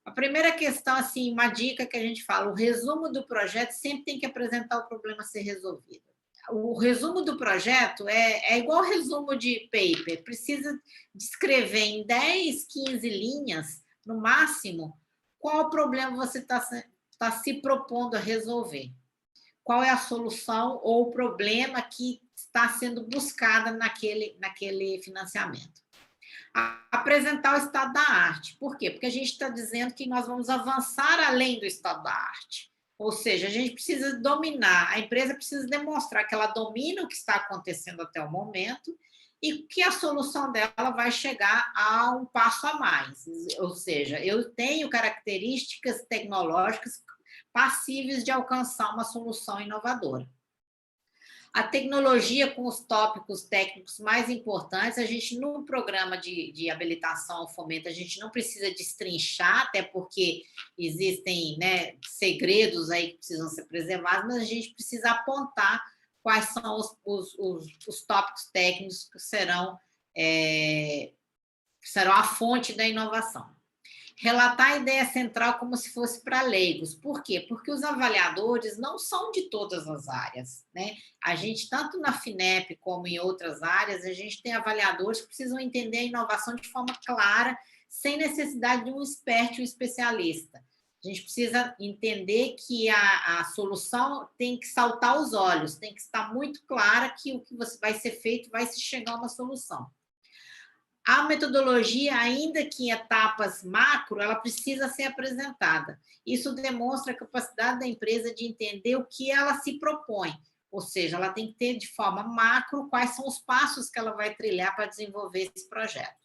[SPEAKER 2] A primeira questão, assim, uma dica que a gente fala, o resumo do projeto sempre tem que apresentar o problema a ser resolvido. O resumo do projeto é igual ao resumo de paper, precisa descrever em 10, 15 linhas, no máximo, qual problema você está se propondo a resolver. Qual é a solução ou o problema que está sendo buscada naquele financiamento. Apresentar o estado da arte. Por quê? Porque a gente está dizendo que nós vamos avançar além do estado da arte. Ou seja, a gente precisa dominar, a empresa precisa demonstrar que ela domina o que está acontecendo até o momento e que a solução dela vai chegar a um passo a mais. Ou seja, eu tenho características tecnológicas passíveis de alcançar uma solução inovadora. A tecnologia com os tópicos técnicos mais importantes, a gente, no programa de habilitação ao fomento, a gente não precisa destrinchar, até porque existem, né, segredos aí que precisam ser preservados, mas a gente precisa apontar quais são os tópicos técnicos que serão a fonte da inovação. Relatar a ideia central como se fosse para leigos. Por quê? Porque os avaliadores não são de todas as áreas, né? A gente, tanto na FINEP como em outras áreas, a gente tem avaliadores que precisam entender a inovação de forma clara, sem necessidade de um expert, um especialista. A gente precisa entender que a solução tem que saltar aos olhos, tem que estar muito clara que o que vai ser feito vai se chegar a uma solução. A metodologia, ainda que em etapas macro, ela precisa ser apresentada. Isso demonstra a capacidade da empresa de entender o que ela se propõe, ou seja, ela tem que ter de forma macro quais são os passos que ela vai trilhar para desenvolver esse projeto.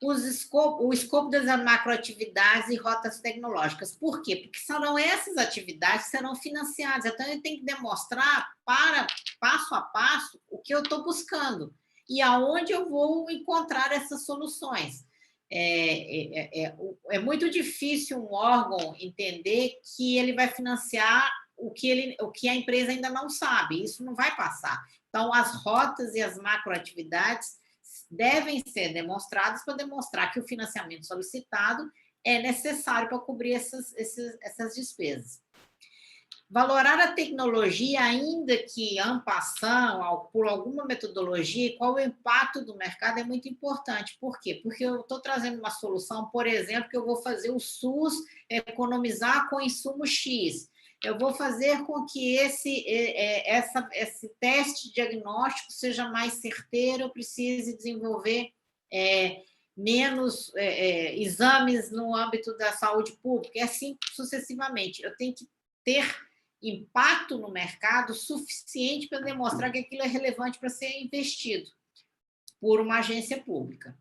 [SPEAKER 2] O escopo das macroatividades e rotas tecnológicas. Por quê? Porque serão essas atividades que serão financiadas. Então, eu tenho que demonstrar, passo a passo, o que eu estou buscando e aonde eu vou encontrar essas soluções. É muito difícil um órgão entender que ele vai financiar o que a empresa ainda não sabe. Isso não vai passar. Então, as rotas e as macroatividades devem ser demonstradas para demonstrar que o financiamento solicitado é necessário para cobrir essas despesas. Valorar a tecnologia, ainda que en passant, por alguma metodologia, e qual o impacto do mercado é muito importante. Por quê? Porque eu estou trazendo uma solução, por exemplo, que eu vou fazer o SUS economizar com insumo X. Eu vou fazer com que esse teste diagnóstico seja mais certeiro, eu precise desenvolver menos exames no âmbito da saúde pública, e assim sucessivamente. Eu tenho que ter impacto no mercado suficiente para demonstrar que aquilo é relevante para ser investido por uma agência pública.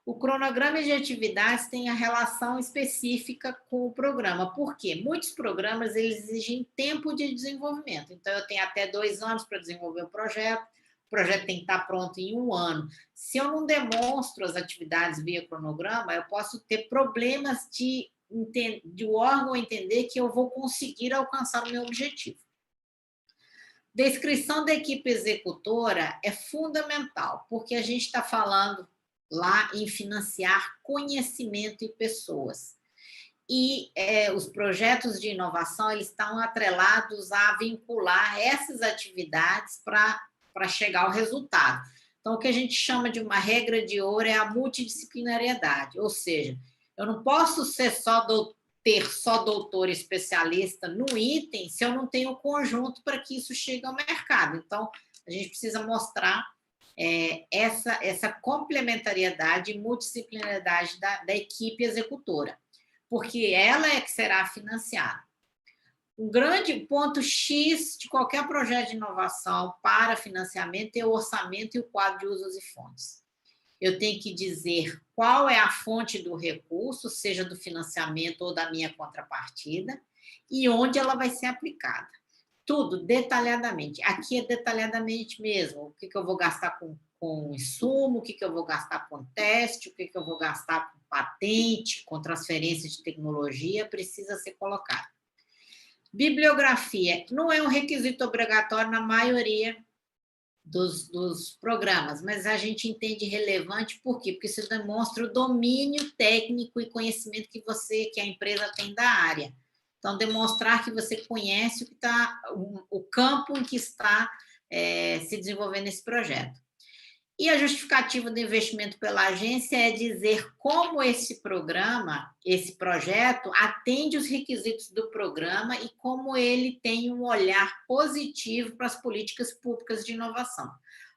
[SPEAKER 2] O cronograma de atividades tem a relação específica com o programa. Por quê? Muitos programas eles exigem tempo de desenvolvimento. Então, eu tenho até 2 anos para desenvolver o projeto tem que estar pronto em 1 ano. Se eu não demonstro as atividades via cronograma, eu posso ter problemas de o órgão entender que eu vou conseguir alcançar o meu objetivo. Descrição da equipe executora é fundamental, porque a gente está falando lá em financiar conhecimento e pessoas. E os projetos de inovação eles estão atrelados a vincular essas atividades para chegar ao resultado. Então, o que a gente chama de uma regra de ouro é a multidisciplinariedade, ou seja, eu não posso ter só doutor especialista no item se eu não tenho o conjunto para que isso chegue ao mercado. Então, a gente precisa mostrar essa complementariedade e multidisciplinariedade da equipe executora, porque ela é que será financiada. Um grande ponto X de qualquer projeto de inovação para financiamento é o orçamento e o quadro de usos e fontes. Eu tenho que dizer qual é a fonte do recurso, seja do financiamento ou da minha contrapartida, e onde ela vai ser aplicada. Tudo detalhadamente. Aqui é detalhadamente mesmo. O que eu vou gastar com insumo, o que eu vou gastar com teste, o que eu vou gastar com patente, com transferência de tecnologia, precisa ser colocado. Bibliografia não é um requisito obrigatório na maioria dos programas, mas a gente entende relevante por quê? Porque isso demonstra o domínio técnico e conhecimento que a empresa tem da área. Então, demonstrar que você conhece o campo em que está se desenvolvendo esse projeto. E a justificativa do investimento pela agência é dizer como esse projeto, atende os requisitos do programa e como ele tem um olhar positivo para as políticas públicas de inovação.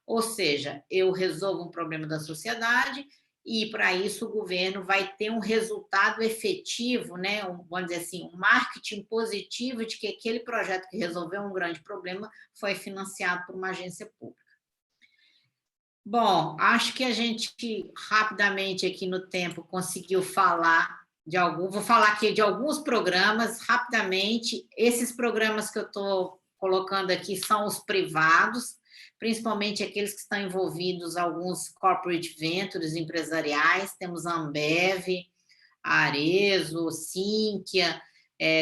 [SPEAKER 2] Ou seja, eu resolvo um problema da sociedade e, para isso, o governo vai ter um resultado efetivo, né? Vamos dizer assim, um marketing positivo de que aquele projeto que resolveu um grande problema foi financiado por uma agência pública. Bom, acho que a gente rapidamente aqui no tempo conseguiu falar vou falar aqui de alguns programas rapidamente. Esses programas que eu estou colocando aqui são os privados, principalmente aqueles que estão envolvidos alguns corporate ventures empresariais. Temos a Ambev, a Arezzo, Sinqia,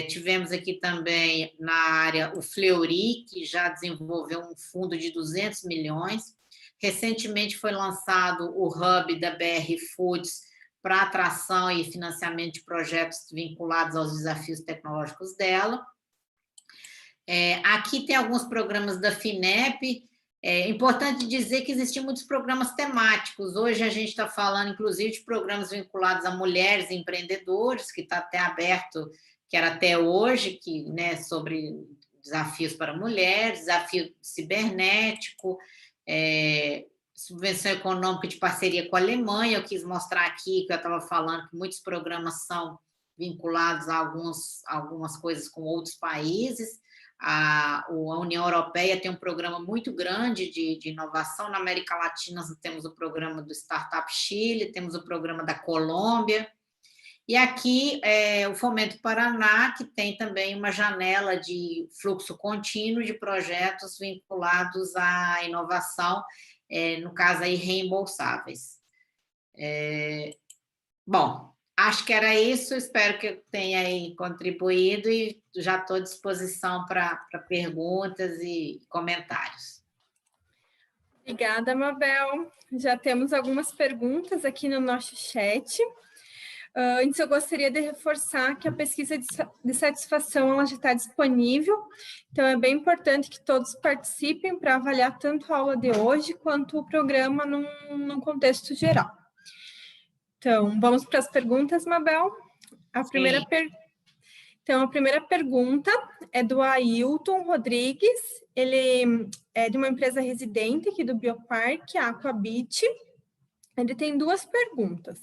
[SPEAKER 2] tivemos aqui também na área o Fleury, que já desenvolveu um fundo de 200 milhões. Recentemente foi lançado o Hub da BR Foods para atração e financiamento de projetos vinculados aos desafios tecnológicos dela. Aqui tem alguns programas da FINEP. É importante dizer que existem muitos programas temáticos. Hoje a gente está falando, inclusive, de programas vinculados a mulheres empreendedores, que está até aberto, que era até hoje, né, sobre desafios para mulheres, desafio cibernético, subvenção econômica de parceria com a Alemanha. Eu quis mostrar aqui, que eu estava falando, que muitos programas são vinculados a algumas coisas com outros países. A União Europeia tem um programa muito grande de inovação. Na América Latina, nós temos o programa do Startup Chile, temos o programa da Colômbia. E aqui o Fomento Paraná, que tem também uma janela de fluxo contínuo de projetos vinculados à inovação, no caso aí, reembolsáveis. Bom, acho que era isso. Espero que eu tenha aí contribuído e já estou à disposição para perguntas e comentários.
[SPEAKER 1] Obrigada, Mabel. Já temos algumas perguntas aqui no nosso chat. Antes, eu gostaria de reforçar que a pesquisa de satisfação ela já está disponível, então é bem importante que todos participem para avaliar tanto a aula de hoje quanto o programa num contexto geral. Então, vamos para as perguntas, Mabel. Então, a primeira pergunta é do Ailton Rodrigues. Ele é de uma empresa residente aqui do Bioparque, a Aquabit. Ele tem duas perguntas.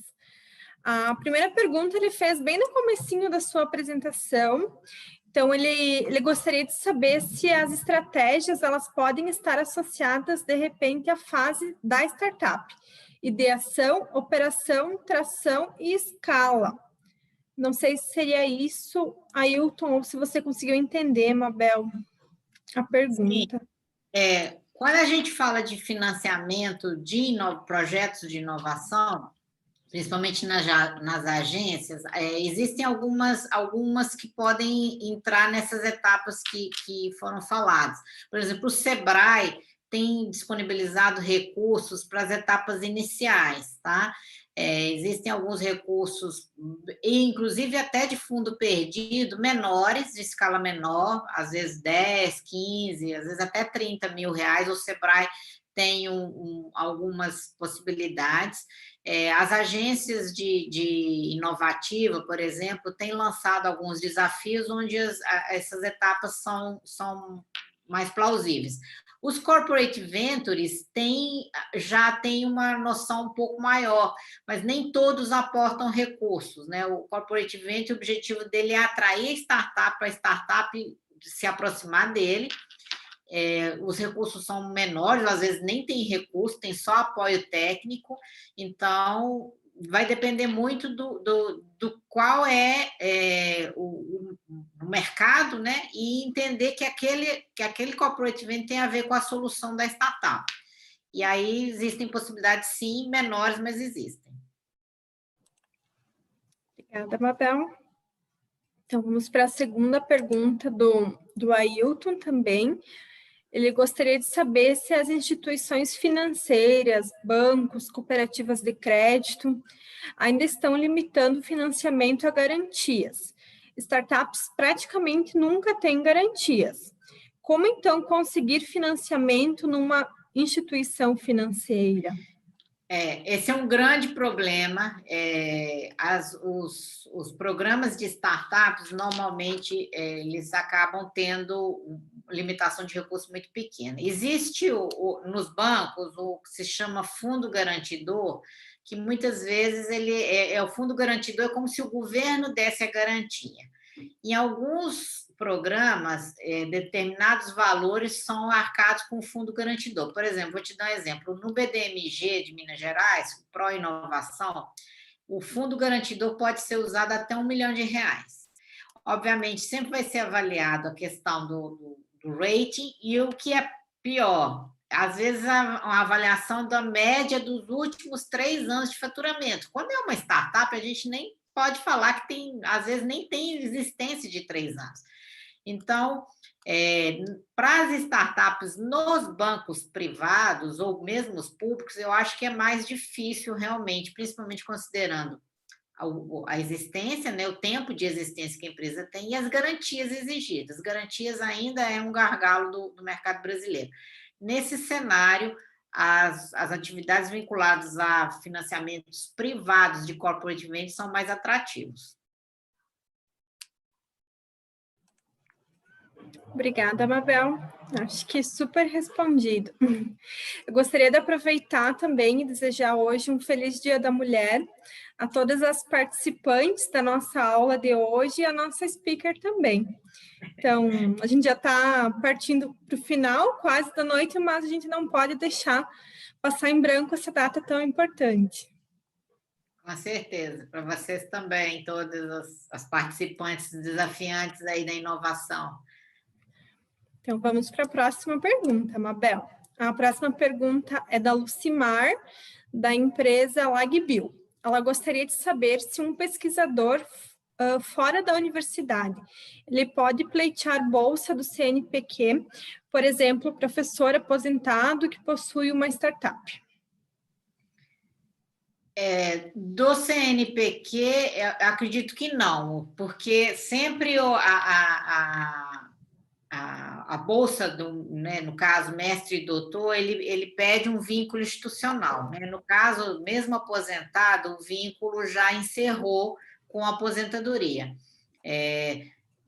[SPEAKER 1] A primeira pergunta ele fez bem no comecinho da sua apresentação. Então, ele gostaria de saber se as estratégias elas podem estar associadas, de repente, à fase da startup. Ideação, operação, tração e escala. Não sei se seria isso, Ailton, ou se você conseguiu entender, Mabel, a pergunta.
[SPEAKER 2] Sim. Quando a gente fala de financiamento de projetos de inovação, principalmente nas agências, existem algumas que podem entrar nessas etapas que foram faladas. Por exemplo, o SEBRAE tem disponibilizado recursos para as etapas iniciais, tá? Existem alguns recursos, inclusive até de fundo perdido, menores, de escala menor, às vezes 10, 15, às vezes até 30 mil reais. O SEBRAE tem algumas possibilidades. As agências de inovativa, por exemplo, têm lançado alguns desafios onde essas etapas são mais plausíveis. Os corporate ventures já têm uma noção um pouco maior, mas nem todos aportam recursos, né? O corporate venture, o objetivo dele é atrair a startup para a startup se aproximar dele. Os recursos são menores, às vezes nem tem recurso, tem só apoio técnico. Então, vai depender muito do qual o mercado, né? E entender que aquele corporate venture tem a ver com a solução da startup. E aí existem possibilidades, sim, menores, mas existem.
[SPEAKER 1] Obrigada, Mabel. Então, vamos para a segunda pergunta do Ailton também. Ele gostaria de saber se as instituições financeiras, bancos, cooperativas de crédito, ainda estão limitando o financiamento a garantias. Startups praticamente nunca têm garantias. Como, então, conseguir financiamento numa instituição financeira?
[SPEAKER 2] Esse é um grande problema. Os programas de startups, normalmente, eles acabam tendo limitação de recursos muito pequena. Existe nos bancos o que se chama fundo garantidor, que muitas vezes o fundo garantidor é como se o governo desse a garantia. Em alguns programas, determinados valores são arcados com o fundo garantidor. Por exemplo, vou te dar um exemplo. No BDMG de Minas Gerais, o Pro Inovação, o fundo garantidor pode ser usado até R$1 milhão. Obviamente, sempre vai ser avaliado a questão do rating e o que é pior, às vezes a avaliação da média dos últimos 3 anos de faturamento. Quando é uma startup, a gente nem pode falar que tem, às vezes nem tem existência de 3 anos. Então, para as startups nos bancos privados ou mesmo os públicos, eu acho que é mais difícil realmente, principalmente considerando a existência, né, o tempo de existência que a empresa tem e as garantias exigidas. Garantias ainda é um gargalo do mercado brasileiro. Nesse cenário, as atividades vinculadas a financiamentos privados de corporate venture são mais atrativos.
[SPEAKER 1] Obrigada, Mabel. Acho que super respondido. Eu gostaria de aproveitar também e desejar hoje um feliz Dia da Mulher a todas as participantes da nossa aula de hoje e a nossa speaker também. Então, a gente já está partindo para o final, quase da noite, mas a gente não pode deixar passar em branco essa data tão importante.
[SPEAKER 2] Com certeza, para vocês também, todas as participantes desafiantes aí da inovação.
[SPEAKER 1] Então, vamos para a próxima pergunta, Mabel. A próxima pergunta é da Lucimar, da empresa Lagbio. Ela gostaria de saber se um pesquisador fora da universidade, ele pode pleitear bolsa do CNPq, por exemplo, professor aposentado que possui uma startup.
[SPEAKER 2] Do CNPq, acredito que não, porque sempre a bolsa, né, no caso, mestre e doutor, ele pede um vínculo institucional. Né? No caso, mesmo aposentado, o vínculo já encerrou com a aposentadoria.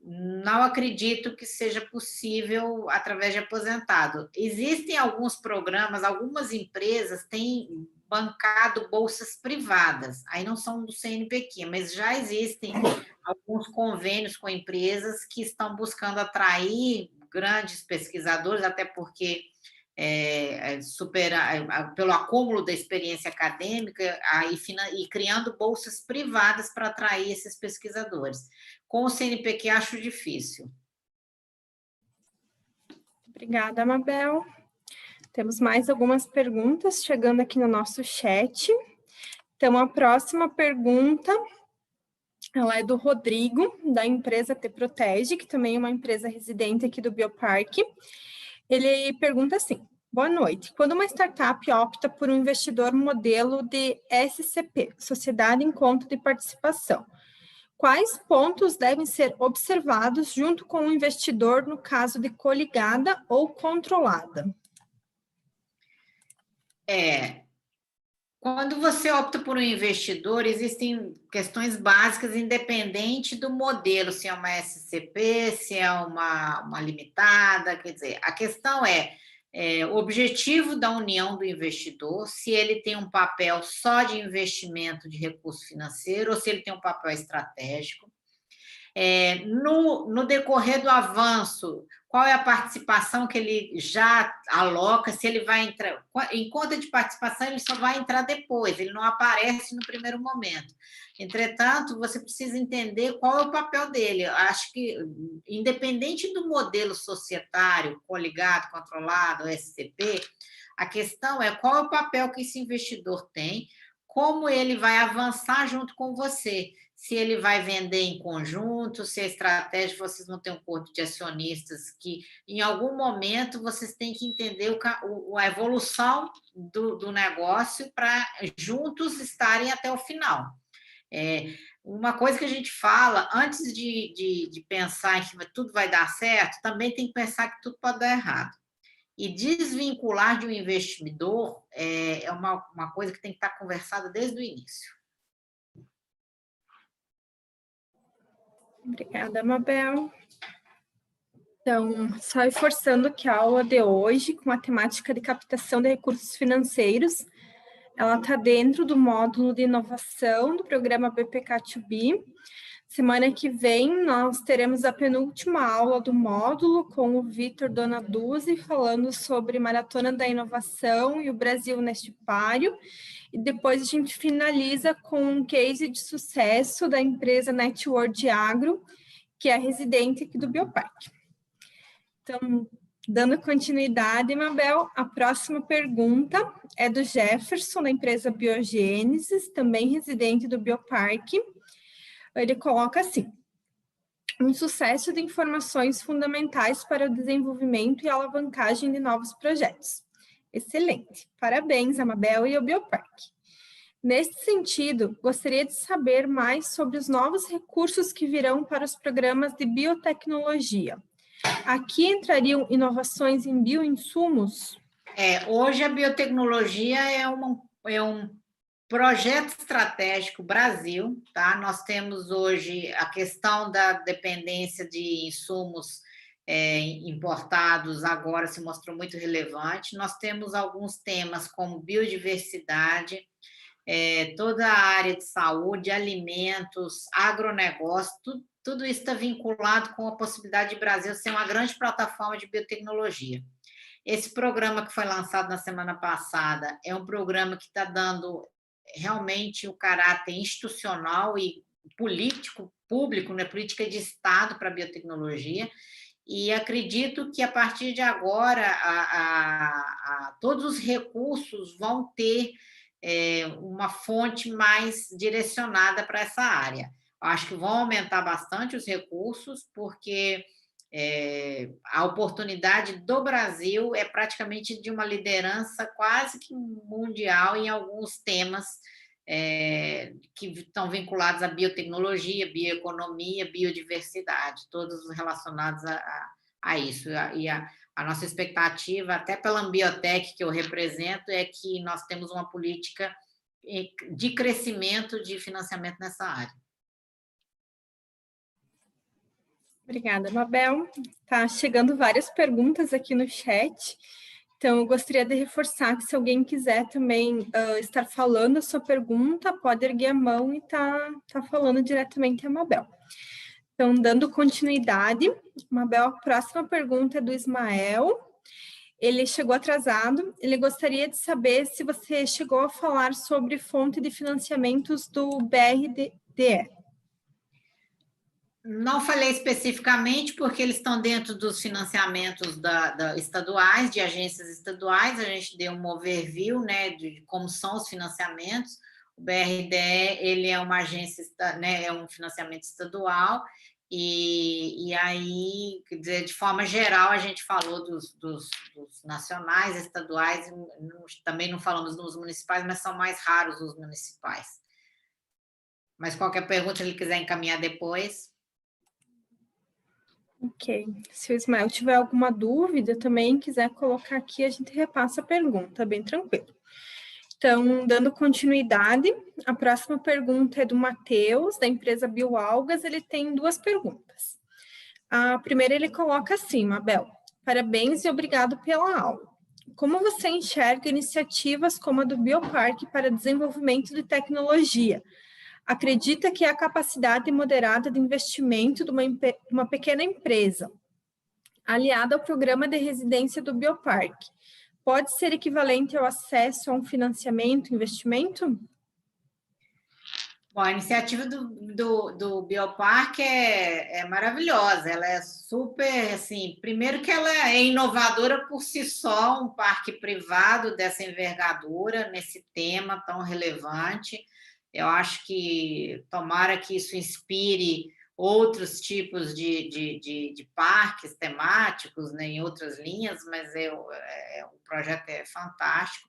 [SPEAKER 2] Não acredito que seja possível através de aposentado. Existem alguns programas, algumas empresas têm bancado bolsas privadas, aí não são do CNPq, mas já existem alguns convênios com empresas que estão buscando atrair grandes pesquisadores, até porque pelo acúmulo da experiência acadêmica e criando bolsas privadas para atrair esses pesquisadores. Com o CNPq, acho difícil.
[SPEAKER 1] Obrigada, Mabel. Temos mais algumas perguntas chegando aqui no nosso chat. Então, a próxima pergunta, ela é do Rodrigo, da empresa Te Protege, que também é uma empresa residente aqui do Bioparque. Ele pergunta assim: boa noite. Quando uma startup opta por um investidor modelo de SCP, Sociedade em Conta de Participação, quais pontos devem ser observados junto com o investidor no caso de coligada ou controlada?
[SPEAKER 2] Quando você opta por um investidor, existem questões básicas, independente do modelo, se é uma SCP, se é uma limitada, quer dizer, a questão o objetivo da união do investidor, se ele tem um papel só de investimento de recurso financeiro ou se ele tem um papel estratégico. No decorrer do avanço, qual é a participação que ele já aloca, se ele vai entrar... Em conta de participação, ele só vai entrar depois, ele não aparece no primeiro momento. Entretanto, você precisa entender qual é o papel dele. Eu acho que, independente do modelo societário, coligado, controlado, SCP, a questão é qual é o papel que esse investidor tem, como ele vai avançar junto com você. Se ele vai vender em conjunto, se a estratégia, vocês vão ter um corpo de acionistas que, em algum momento, vocês têm que entender a evolução do negócio para juntos estarem até o final. Uma coisa que a gente fala, antes de pensar em que tudo vai dar certo, também tem que pensar que tudo pode dar errado. E desvincular de um investidor é uma coisa que tem que estar conversada desde o início.
[SPEAKER 1] Obrigada, Mabel. Então, só reforçando que a aula de hoje, com a temática de captação de recursos financeiros, ela está dentro do módulo de inovação do programa BPK2B, Semana que vem, nós teremos a penúltima aula do módulo com o Vitor Donaduzzi, falando sobre Maratona da Inovação e o Brasil neste páreo. E depois a gente finaliza com um case de sucesso da empresa Networld Agro, que é a residente aqui do Bioparque. Então, dando continuidade, Mabel, a próxima pergunta é do Jefferson, da empresa Biogênesis, também residente do Bioparque. Ele coloca assim: um sucesso de informações fundamentais para o desenvolvimento e alavancagem de novos projetos. Excelente. Parabéns, Mabel e ao Bioparque. Nesse sentido, gostaria de saber mais sobre os novos recursos que virão para os programas de biotecnologia. Aqui entrariam inovações em bioinsumos?
[SPEAKER 2] Hoje a biotecnologia é um projeto estratégico Brasil, tá? Nós temos hoje a questão da dependência de insumos importados, agora se mostrou muito relevante. Nós temos alguns temas como biodiversidade, toda a área de saúde, alimentos, agronegócio, tudo isso está vinculado com a possibilidade de Brasil ser uma grande plataforma de biotecnologia. Esse programa que foi lançado na semana passada é um programa que está dando realmente o caráter institucional e político, público, né, política de Estado para a biotecnologia, e acredito que a partir de agora todos os recursos vão ter uma fonte mais direcionada para essa área. Acho que vão aumentar bastante os recursos, porque a oportunidade do Brasil é praticamente de uma liderança quase que mundial em alguns temas que estão vinculados à biotecnologia, bioeconomia, biodiversidade, todos relacionados a isso. E a nossa expectativa, até pela Ambiotech que eu represento, é que nós temos uma política de crescimento de financiamento nessa área.
[SPEAKER 1] Obrigada, Mabel. Tá chegando várias perguntas aqui no chat, então eu gostaria de reforçar que se alguém quiser também estar falando a sua pergunta, pode erguer a mão e tá falando diretamente a Mabel. Então, dando continuidade, Mabel, a próxima pergunta é do Ismael. Ele chegou atrasado, ele gostaria de saber se você chegou a falar sobre fonte de financiamentos do BRDE.
[SPEAKER 2] Não falei especificamente, porque eles estão dentro dos financiamentos estaduais, de agências estaduais. A gente deu um overview, né, de como são os financiamentos. O BRDE, ele é uma agência, né, é um financiamento estadual, e aí, quer dizer, de forma geral, a gente falou dos nacionais, estaduais, também não falamos dos municipais, mas são mais raros os municipais. Mas qualquer pergunta, se ele quiser encaminhar depois...
[SPEAKER 1] Ok. Se o Ismael tiver alguma dúvida também, quiser colocar aqui, a gente repassa a pergunta, bem tranquilo. Então, dando continuidade, a próxima pergunta é do Matheus, da empresa Bioalgas. Ele tem duas perguntas. A primeira ele coloca assim: Mabel, parabéns e obrigado pela aula. Como você enxerga iniciativas como a do Bioparque para desenvolvimento de tecnologia? Acredita que a capacidade moderada de investimento de uma pequena empresa, aliada ao programa de residência do Bioparque, pode ser equivalente ao acesso a um financiamento, investimento?
[SPEAKER 2] Bom, a iniciativa do Bioparque é maravilhosa, ela é super, assim, primeiro que ela é inovadora por si só, um parque privado dessa envergadura, nesse tema tão relevante. Eu acho que tomara que isso inspire outros tipos de parques temáticos, né, em outras linhas, mas o projeto é fantástico.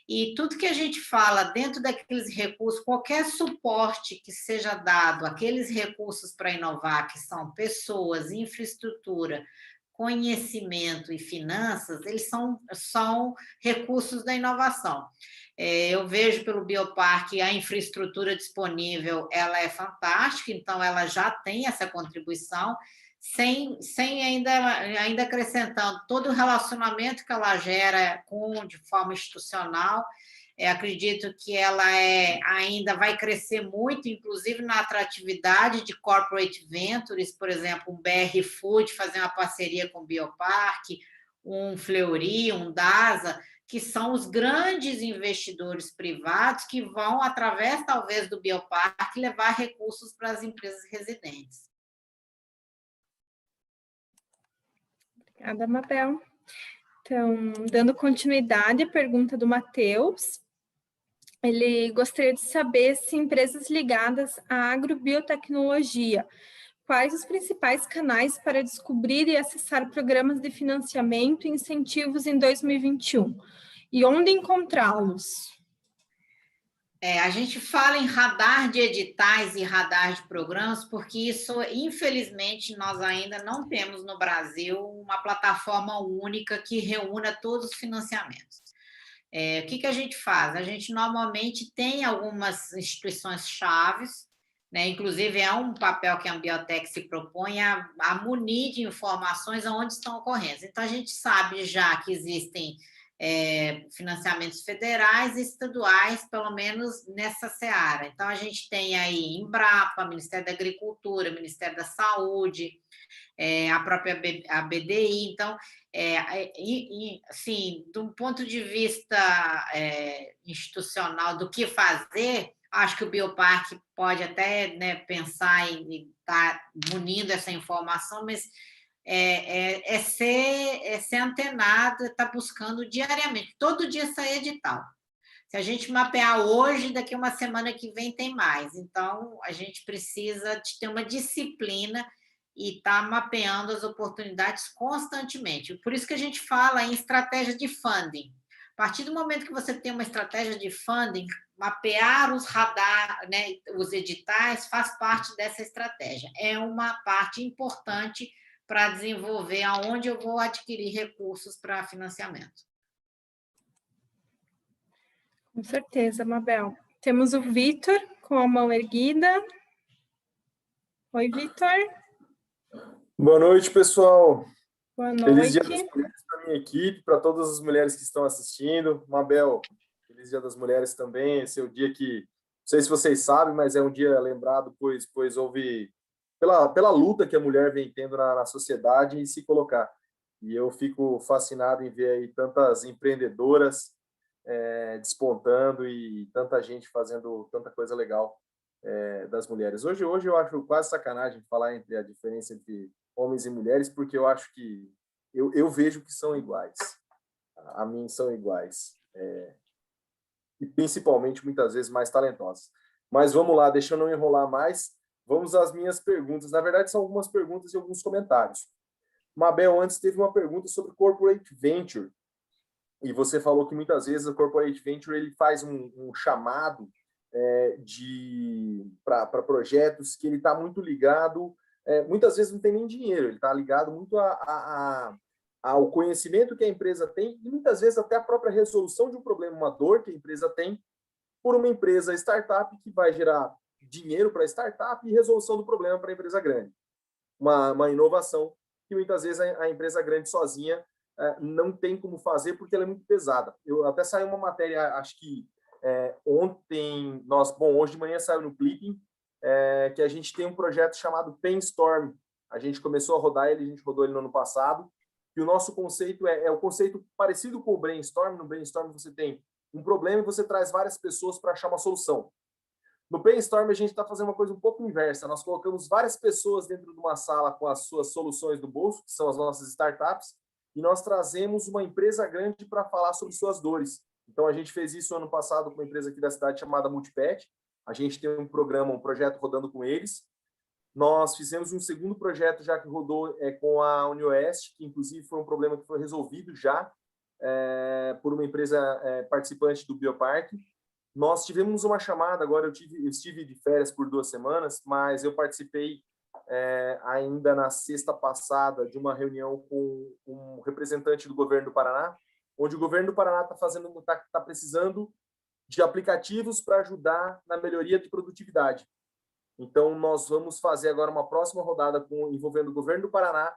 [SPEAKER 2] E tudo que a gente fala dentro daqueles recursos, qualquer suporte que seja dado, aqueles recursos para inovar, que são pessoas, infraestrutura, conhecimento e finanças, eles são recursos da inovação. Eu vejo pelo Bioparque a infraestrutura disponível, ela é fantástica, então ela já tem essa contribuição, sem ainda acrescentando todo o relacionamento que ela gera de forma institucional. Acredito que ela ainda vai crescer muito, inclusive na atratividade de corporate ventures, por exemplo, um BR Food fazer uma parceria com o Biopark, um Fleury, um DASA, que são os grandes investidores privados que vão, através, talvez, do Biopark, levar recursos para as empresas residentes.
[SPEAKER 1] Obrigada, Mabel. Então, dando continuidade à pergunta do Matheus, ele gostaria de saber se empresas ligadas à agrobiotecnologia, quais os principais canais para descobrir e acessar programas de financiamento e incentivos em 2021 e onde encontrá-los?
[SPEAKER 2] A gente fala em radar de editais e radar de programas, porque isso, infelizmente, nós ainda não temos no Brasil uma plataforma única que reúna todos os financiamentos. O que a gente faz? A gente normalmente tem algumas instituições chaves, né? Inclusive é um papel que a Biotech se propõe a munir de informações aonde estão ocorrendo. Então, a gente sabe já que existem financiamentos federais e estaduais, pelo menos nessa seara. Então, a gente tem aí Embrapa, Ministério da Agricultura, Ministério da Saúde, a própria BDI. Então, assim, de um ponto de vista institucional do que fazer, acho que o Biopark pode até, né, pensar em estar munindo essa informação, mas ser antenado, estar buscando diariamente. Todo dia sai edital. Se a gente mapear hoje, daqui a uma semana que vem tem mais. Então, a gente precisa de ter uma disciplina e estar mapeando as oportunidades constantemente. Por isso que a gente fala em estratégia de funding. A partir do momento que você tem uma estratégia de funding, mapear os radar, né, os editais, faz parte dessa estratégia. É uma parte importante para desenvolver aonde eu vou adquirir recursos para financiamento.
[SPEAKER 1] Com certeza, Mabel. Temos o Vitor com a mão erguida. Oi, Vitor.
[SPEAKER 3] Boa noite, pessoal.
[SPEAKER 1] Boa noite.
[SPEAKER 3] Feliz Dia das Mulheres para a minha equipe, para todas as mulheres que estão assistindo. Mabel, feliz Dia das Mulheres também. Esse é o dia que, não sei se vocês sabem, mas é um dia lembrado, pois houve, pela luta que a mulher vem tendo na sociedade e se colocar. E eu fico fascinado em ver aí tantas empreendedoras despontando e tanta gente fazendo tanta coisa legal das mulheres. Hoje eu acho quase sacanagem falar entre a diferença entre homens e mulheres, porque eu acho que eu vejo que são iguais. A mim são iguais. E principalmente, muitas vezes, mais talentosas. Mas vamos lá, deixa eu não enrolar mais. Vamos às minhas perguntas. Na verdade, são algumas perguntas e alguns comentários. Mabel, antes teve uma pergunta sobre Corporate Venture. E você falou que muitas vezes a Corporate Venture ele faz um chamado para projetos que ele está muito ligado, muitas vezes não tem nem dinheiro, ele está ligado muito ao conhecimento que a empresa tem e muitas vezes até a própria resolução de um problema, uma dor que a empresa tem, por uma empresa startup que vai gerar dinheiro para a startup e resolução do problema para a empresa grande. Uma inovação que muitas vezes a empresa grande sozinha não tem como fazer porque ela é muito pesada. Eu até saiu uma matéria, acho que ontem, hoje de manhã saiu no Clipping, que a gente tem um projeto chamado Painstorm. A gente começou a rodar ele, a gente rodou ele no ano passado, e o nosso conceito é o conceito parecido com o Brainstorm. No Brainstorm você tem um problema e você traz várias pessoas para achar uma solução. No Brainstorm a gente está fazendo uma coisa um pouco inversa, nós colocamos várias pessoas dentro de uma sala com as suas soluções do bolso, que são as nossas startups, e nós trazemos uma empresa grande para falar sobre suas dores. Então, a gente fez isso ano passado com uma empresa aqui da cidade chamada Multipet. A gente tem um projeto rodando com eles. Nós fizemos um segundo projeto já que rodou com a UniOeste, que inclusive foi um problema que foi resolvido já por uma empresa participante do Biopark. Nós tivemos uma chamada, agora eu estive de férias por 2 semanas, mas eu participei ainda na sexta passada de uma reunião com um representante do governo do Paraná, onde o governo do Paraná está precisando de aplicativos para ajudar na melhoria de produtividade. Então, nós vamos fazer agora uma próxima rodada envolvendo o governo do Paraná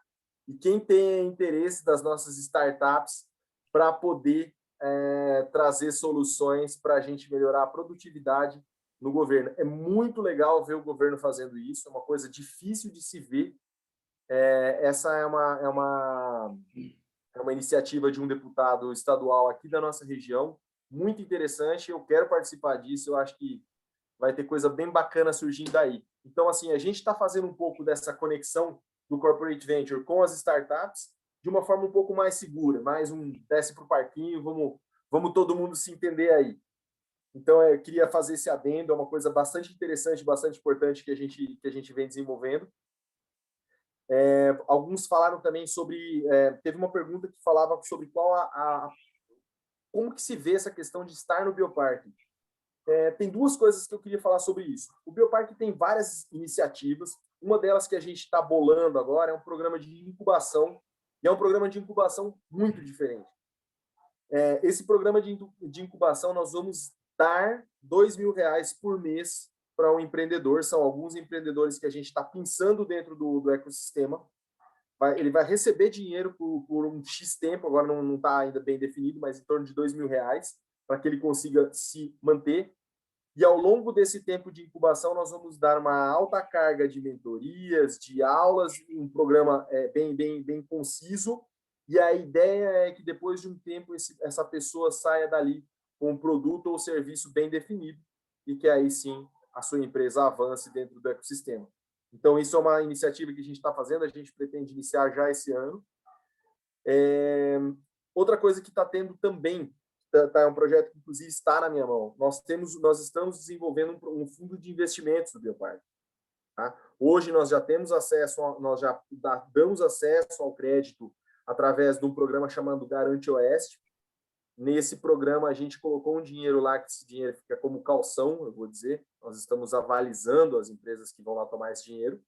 [SPEAKER 3] e quem tem interesse das nossas startups para poder trazer soluções para a gente melhorar a produtividade no governo. É muito legal ver o governo fazendo isso, é uma coisa difícil de se ver. Essa é uma iniciativa de um deputado estadual aqui da nossa região, muito interessante, eu quero participar disso, eu acho que vai ter coisa bem bacana surgindo daí. Então, assim, a gente está fazendo um pouco dessa conexão do Corporate Venture com as startups de uma forma um pouco mais segura, mais um desce para o parquinho, vamos todo mundo se entender aí. Então, eu queria fazer esse adendo, é uma coisa bastante interessante, bastante importante que a gente vem desenvolvendo. Alguns falaram também sobre... teve uma pergunta que falava sobre como que se vê essa questão de estar no bioparque. Tem duas coisas que eu queria falar sobre isso. O bioparque tem várias iniciativas. Uma delas que a gente está bolando agora é um programa de incubação, e é um programa de incubação muito diferente. Esse programa de incubação, nós vamos dar R$2.000 por mês para um empreendedor. São alguns empreendedores que a gente está pensando dentro do ecossistema. Ele vai receber dinheiro por um X tempo, agora não está ainda bem definido, mas em torno de R$2.000, para que ele consiga se manter. E ao longo desse tempo de incubação, nós vamos dar uma alta carga de mentorias, de aulas, um programa bem conciso. E a ideia é que depois de um tempo essa pessoa saia dali com um produto ou serviço bem definido e que aí sim a sua empresa avance dentro do ecossistema. Então, isso é uma iniciativa que a gente está fazendo, a gente pretende iniciar já esse ano. Outra coisa que está tendo também, é um projeto que, inclusive, está na minha mão. Nós estamos desenvolvendo um fundo de investimentos do Bioparque. Tá? Hoje, nós já temos acesso, nós já damos acesso ao crédito através de um programa chamado Garante Oeste. Nesse programa, a gente colocou um dinheiro lá, que esse dinheiro fica como calção, eu vou dizer. Nós estamos avalizando as empresas que vão lá tomar esse dinheiro.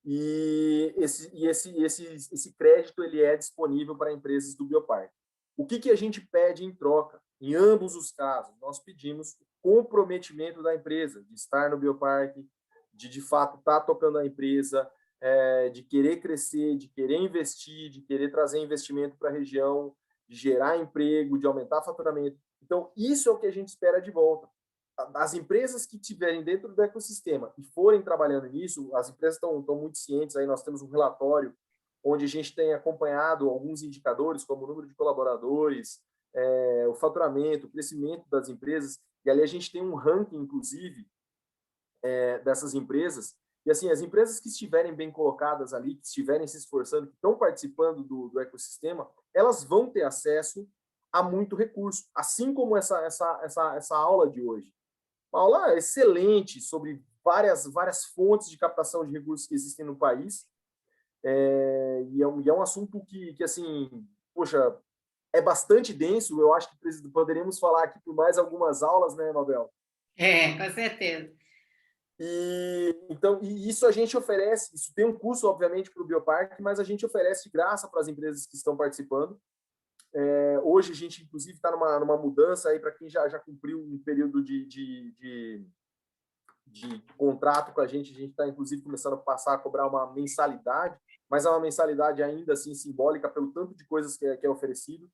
[SPEAKER 3] E esse crédito ele é disponível para empresas do Bioparque. O que a gente pede em troca? Em ambos os casos, nós pedimos o comprometimento da empresa, de estar no Bioparque, de fato, estar tocando a empresa, de querer crescer, de querer investir, de querer trazer investimento para a região, de gerar emprego, de aumentar faturamento. Então, isso é o que a gente espera de volta. As empresas que estiverem dentro do ecossistema e forem trabalhando nisso, as empresas estão muito cientes, aí nós temos um relatório onde a gente tem acompanhado alguns indicadores, como o número de colaboradores, o faturamento, o crescimento das empresas, e ali a gente tem um ranking, inclusive, dessas empresas, e assim, as empresas que estiverem bem colocadas ali, que estiverem se esforçando, que estão participando do ecossistema, elas vão ter acesso a muito recurso, assim como essa aula de hoje. Uma aula excelente sobre várias fontes de captação de recursos que existem no país, e é um assunto que assim, poxa, é bastante denso. Eu acho que poderíamos falar aqui por mais algumas aulas, né, Mabel?
[SPEAKER 2] Com certeza.
[SPEAKER 3] Então, isso a gente oferece, isso tem um custo, obviamente, para o Bioparque, mas a gente oferece de graça para as empresas que estão participando. Hoje a gente, inclusive, está numa mudança aí para quem já cumpriu um período de contrato com a gente está, inclusive, começando a passar a cobrar uma mensalidade, mas é uma mensalidade ainda assim simbólica pelo tanto de coisas que é oferecido.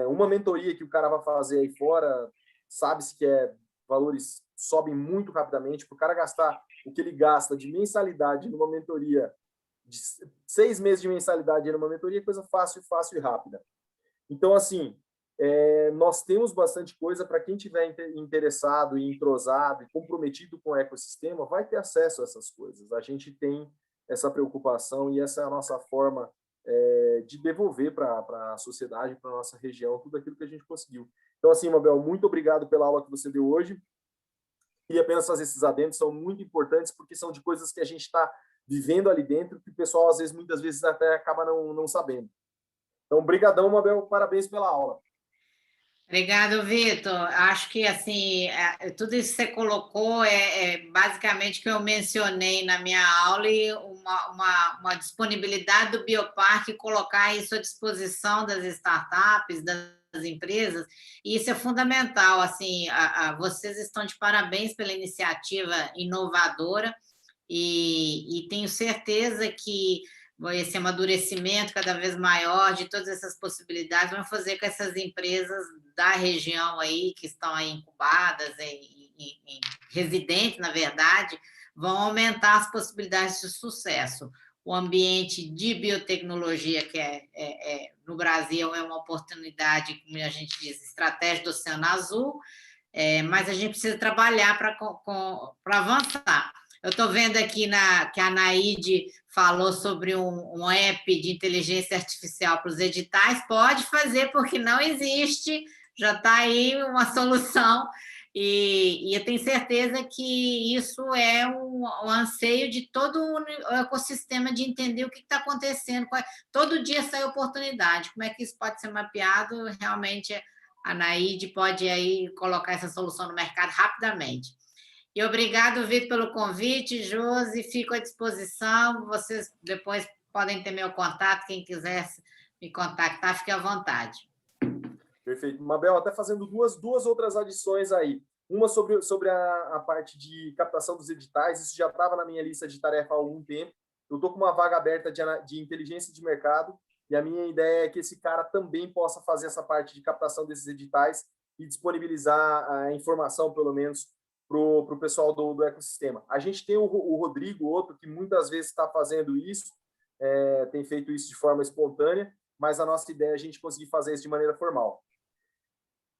[SPEAKER 3] Uma mentoria que o cara vai fazer aí fora, sabe-se que valores sobem muito rapidamente. Para o cara gastar o que ele gasta de mensalidade numa mentoria, de 6 meses de mensalidade numa mentoria, é coisa fácil e rápida. Então, assim, nós temos bastante coisa para quem estiver interessado e entrosado e comprometido com o ecossistema, vai ter acesso a essas coisas. A gente tem essa preocupação e essa é a nossa forma de devolver para a sociedade, para a nossa região, tudo aquilo que a gente conseguiu. Então, assim, Mabel, muito obrigado pela aula que você deu hoje. Queria apenas fazer esses adendos, são muito importantes, porque são de coisas que a gente está vivendo ali dentro, que o pessoal, muitas vezes, até acaba não sabendo. Então, brigadão, Mabel, parabéns pela aula.
[SPEAKER 2] Obrigado, Vitor. Acho que assim, tudo isso que você colocou basicamente o que eu mencionei na minha aula e uma disponibilidade do Bioparque colocar isso à disposição das startups, das empresas, e isso é fundamental. Assim, vocês estão de parabéns pela iniciativa inovadora e tenho certeza que esse amadurecimento cada vez maior de todas essas possibilidades, vão fazer com que essas empresas da região aí, que estão aí incubadas, residentes, na verdade, vão aumentar as possibilidades de sucesso. O ambiente de biotecnologia, que no Brasil é uma oportunidade, como a gente diz, estratégia do Oceano Azul, mas a gente precisa trabalhar para avançar. Eu estou vendo aqui que a Anaíde falou sobre um app de inteligência artificial para os editais. Pode fazer, porque não existe, já está aí uma solução. E eu tenho certeza que isso é um anseio de todo o ecossistema de entender o que está acontecendo. Todo dia sai oportunidade. Como é que isso pode ser mapeado? Realmente, a Anaíde pode aí colocar essa solução no mercado rapidamente. E obrigado, Vitor, pelo convite, Josi, fico à disposição. Vocês depois podem ter meu contato, quem quiser me contactar, fique à vontade.
[SPEAKER 3] Perfeito. Mabel, até fazendo duas outras adições aí. Uma sobre a parte de captação dos editais, isso já estava na minha lista de tarefa há algum tempo. Eu estou com uma vaga aberta de inteligência de mercado, e a minha ideia é que esse cara também possa fazer essa parte de captação desses editais e disponibilizar a informação, pelo menos, para o pessoal do ecossistema. A gente tem o Rodrigo, outro, que muitas vezes está fazendo isso, tem feito isso de forma espontânea, mas a nossa ideia é a gente conseguir fazer isso de maneira formal.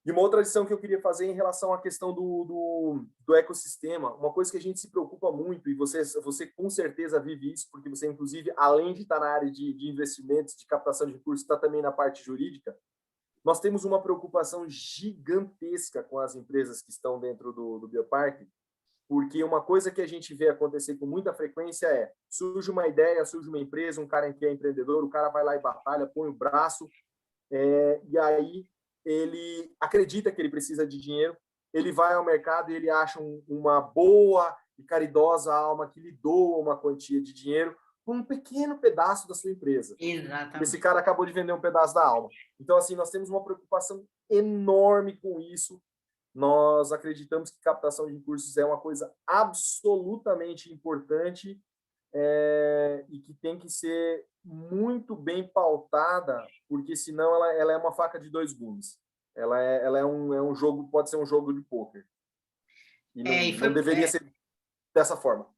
[SPEAKER 3] E uma outra lição que eu queria fazer em relação à questão do ecossistema, uma coisa que a gente se preocupa muito, e você com certeza vive isso, porque você, inclusive, além de estar na área de investimentos, de captação de recursos, está também na parte jurídica, nós temos uma preocupação gigantesca com as empresas que estão dentro do Bioparque, porque uma coisa que a gente vê acontecer com muita frequência surge uma ideia, surge uma empresa, um cara que é empreendedor, o cara vai lá e batalha, põe o braço, e aí ele acredita que ele precisa de dinheiro, ele vai ao mercado e ele acha uma boa e caridosa alma que lhe doa uma quantia de dinheiro por um pequeno pedaço da sua empresa.
[SPEAKER 2] Exatamente.
[SPEAKER 3] Esse cara acabou de vender um pedaço da alma. Então, assim, nós temos uma preocupação enorme com isso. Nós acreditamos que captação de recursos é uma coisa absolutamente importante e que tem que ser muito bem pautada, porque senão ela é uma faca de dois gumes. Ela é um jogo, pode ser um jogo de pôquer. E não deveria ser dessa forma.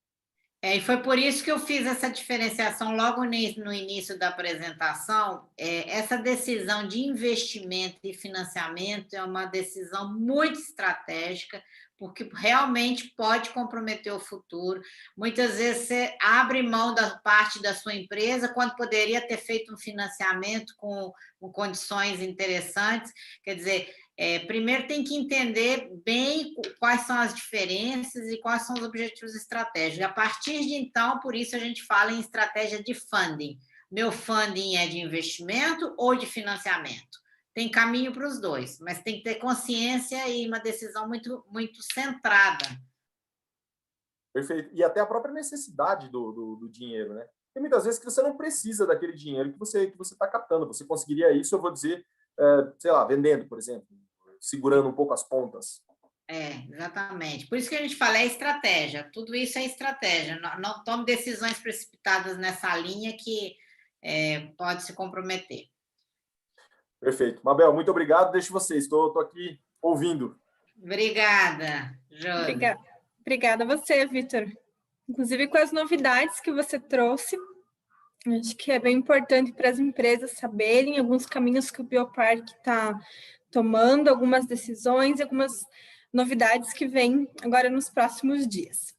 [SPEAKER 2] E foi por isso que eu fiz essa diferenciação logo no início da apresentação. Essa decisão de investimento e financiamento é uma decisão muito estratégica, porque realmente pode comprometer o futuro. Muitas vezes você abre mão da parte da sua empresa quando poderia ter feito um financiamento com condições interessantes. Quer dizer, primeiro tem que entender bem quais são as diferenças e quais são os objetivos estratégicos. A partir de então, por isso a gente fala em estratégia de funding. Meu funding é de investimento ou de financiamento? Tem caminho para os dois, mas tem que ter consciência e uma decisão muito, muito centrada.
[SPEAKER 3] Perfeito. E até a própria necessidade do dinheiro, né? Tem muitas vezes que você não precisa daquele dinheiro que você está captando. Você conseguiria isso, eu vou dizer, sei lá, vendendo, por exemplo, segurando um pouco as pontas.
[SPEAKER 2] Exatamente. Por isso que a gente fala, estratégia. Tudo isso é estratégia. Não tome decisões precipitadas nessa linha que pode se comprometer.
[SPEAKER 3] Perfeito. Mabel, muito obrigado. Deixo vocês. Estou aqui ouvindo.
[SPEAKER 2] Obrigada, Josi.
[SPEAKER 1] Obrigada a você, Vitor. Inclusive com as novidades que você trouxe. Acho que é bem importante para as empresas saberem alguns caminhos que o Bioparque está tomando, algumas decisões, algumas novidades que vêm agora nos próximos dias.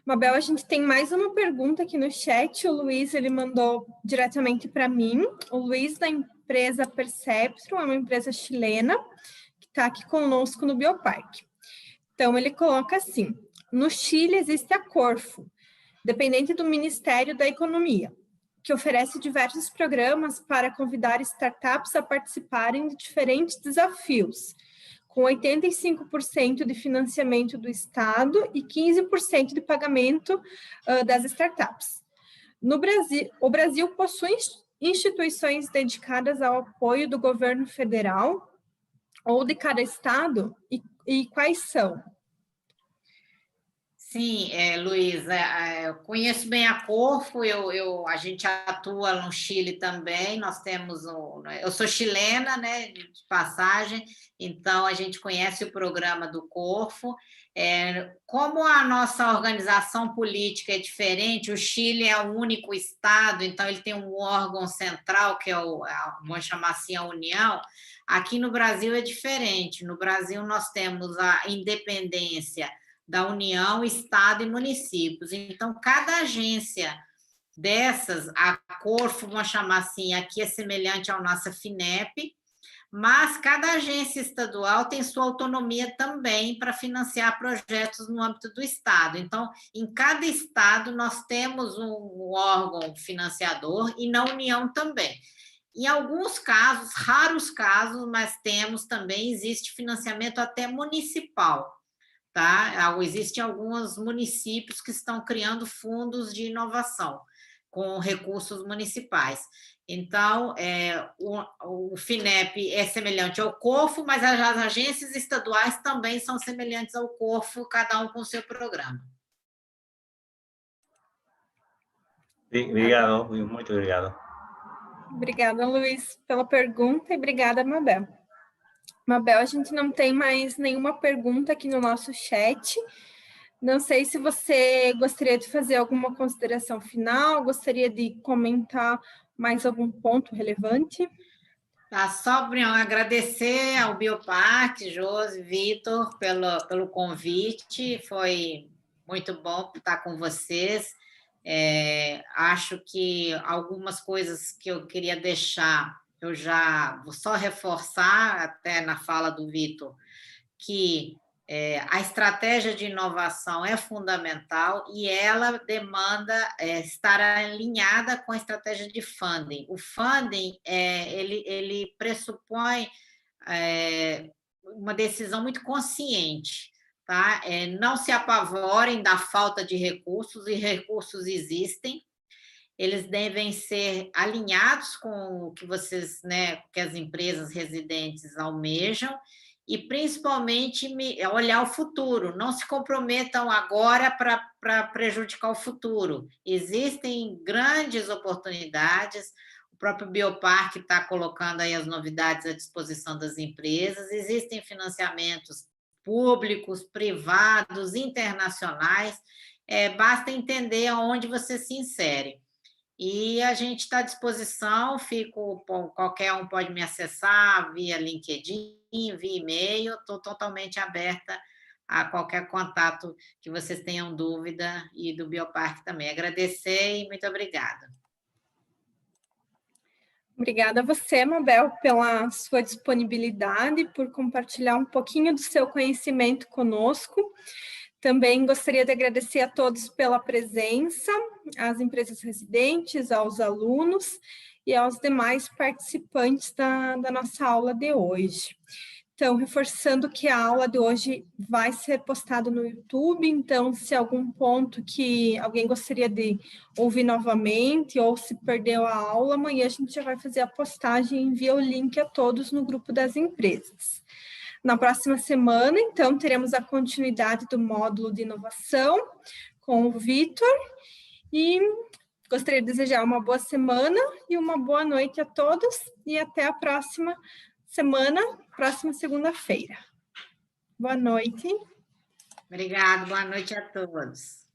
[SPEAKER 1] Mabel, a gente tem mais uma pergunta aqui no chat. O Luiz, ele mandou diretamente para mim. O Luiz, da empresa Perceptron, é uma empresa chilena que está aqui conosco no Bioparque. Então, ele coloca assim: no Chile existe a Corfo, dependente do Ministério da Economia, que oferece diversos programas para convidar startups a participarem de diferentes desafios, com 85% de financiamento do Estado e 15% de pagamento das startups. No Brasil, o Brasil possui instituições dedicadas ao apoio do governo federal ou de cada estado, e quais são?
[SPEAKER 2] Sim, Luísa, eu conheço bem a Corfo, a gente atua no Chile também, nós temos, eu sou chilena, né, de passagem, então a gente conhece o programa do Corfo. Como a nossa organização política é diferente, o Chile é o único estado, então ele tem um órgão central, que é vamos chamar assim, a União. Aqui no Brasil é diferente, no Brasil nós temos a independência da União, Estado e municípios. Então, cada agência dessas, a Corfo, vamos chamar assim, aqui é semelhante à nossa FINEP, mas cada agência estadual tem sua autonomia também para financiar projetos no âmbito do Estado. Então, em cada estado, nós temos um órgão financiador e na União também. Em alguns casos, raros casos, mas temos também, existe financiamento até municipal. Tá? Existem alguns municípios que estão criando fundos de inovação com recursos municipais. Então, o FINEP é semelhante ao Corfo, mas as agências estaduais também são semelhantes ao Corfo, cada um com o seu programa.
[SPEAKER 4] Obrigado, muito obrigado.
[SPEAKER 1] Obrigada, Luiz, pela pergunta e obrigada, Mabel. Mabel, a gente não tem mais nenhuma pergunta aqui no nosso chat. Não sei se você gostaria de fazer alguma consideração final, gostaria de comentar mais algum ponto relevante.
[SPEAKER 2] Tá, só agradecer ao Bioparque, Josi, Vitor, pelo convite, foi muito bom estar com vocês. Acho que algumas coisas que eu queria deixar, eu já vou só reforçar, até na fala do Vitor, que a estratégia de inovação é fundamental e ela demanda estar alinhada com a estratégia de funding. O funding, ele pressupõe uma decisão muito consciente. Tá? Não se apavorem da falta de recursos, e recursos existem, eles devem ser alinhados com o que vocês, né, que as empresas residentes almejam, e principalmente olhar o futuro, não se comprometam agora para prejudicar o futuro. Existem grandes oportunidades, o próprio Bioparque está colocando aí as novidades à disposição das empresas, existem financiamentos públicos, privados, internacionais, basta entender aonde você se insere. E a gente está à disposição, qualquer um pode me acessar via LinkedIn, via e-mail, estou totalmente aberta a qualquer contato que vocês tenham dúvida, e do Bioparque também. Agradecer e muito obrigada.
[SPEAKER 1] Obrigada a você, Mabel, pela sua disponibilidade, por compartilhar um pouquinho do seu conhecimento conosco. Também gostaria de agradecer a todos pela presença, às empresas residentes, aos alunos e aos demais participantes da nossa aula de hoje. Então, reforçando que a aula de hoje vai ser postada no YouTube, então, se algum ponto que alguém gostaria de ouvir novamente ou se perdeu a aula, amanhã a gente já vai fazer a postagem e envia o link a todos no grupo das empresas. Na próxima semana, então, teremos a continuidade do módulo de inovação com o Vitor e gostaria de desejar uma boa semana e uma boa noite a todos e até a próxima semana, próxima segunda-feira. Boa noite.
[SPEAKER 2] Obrigada, boa noite a todos.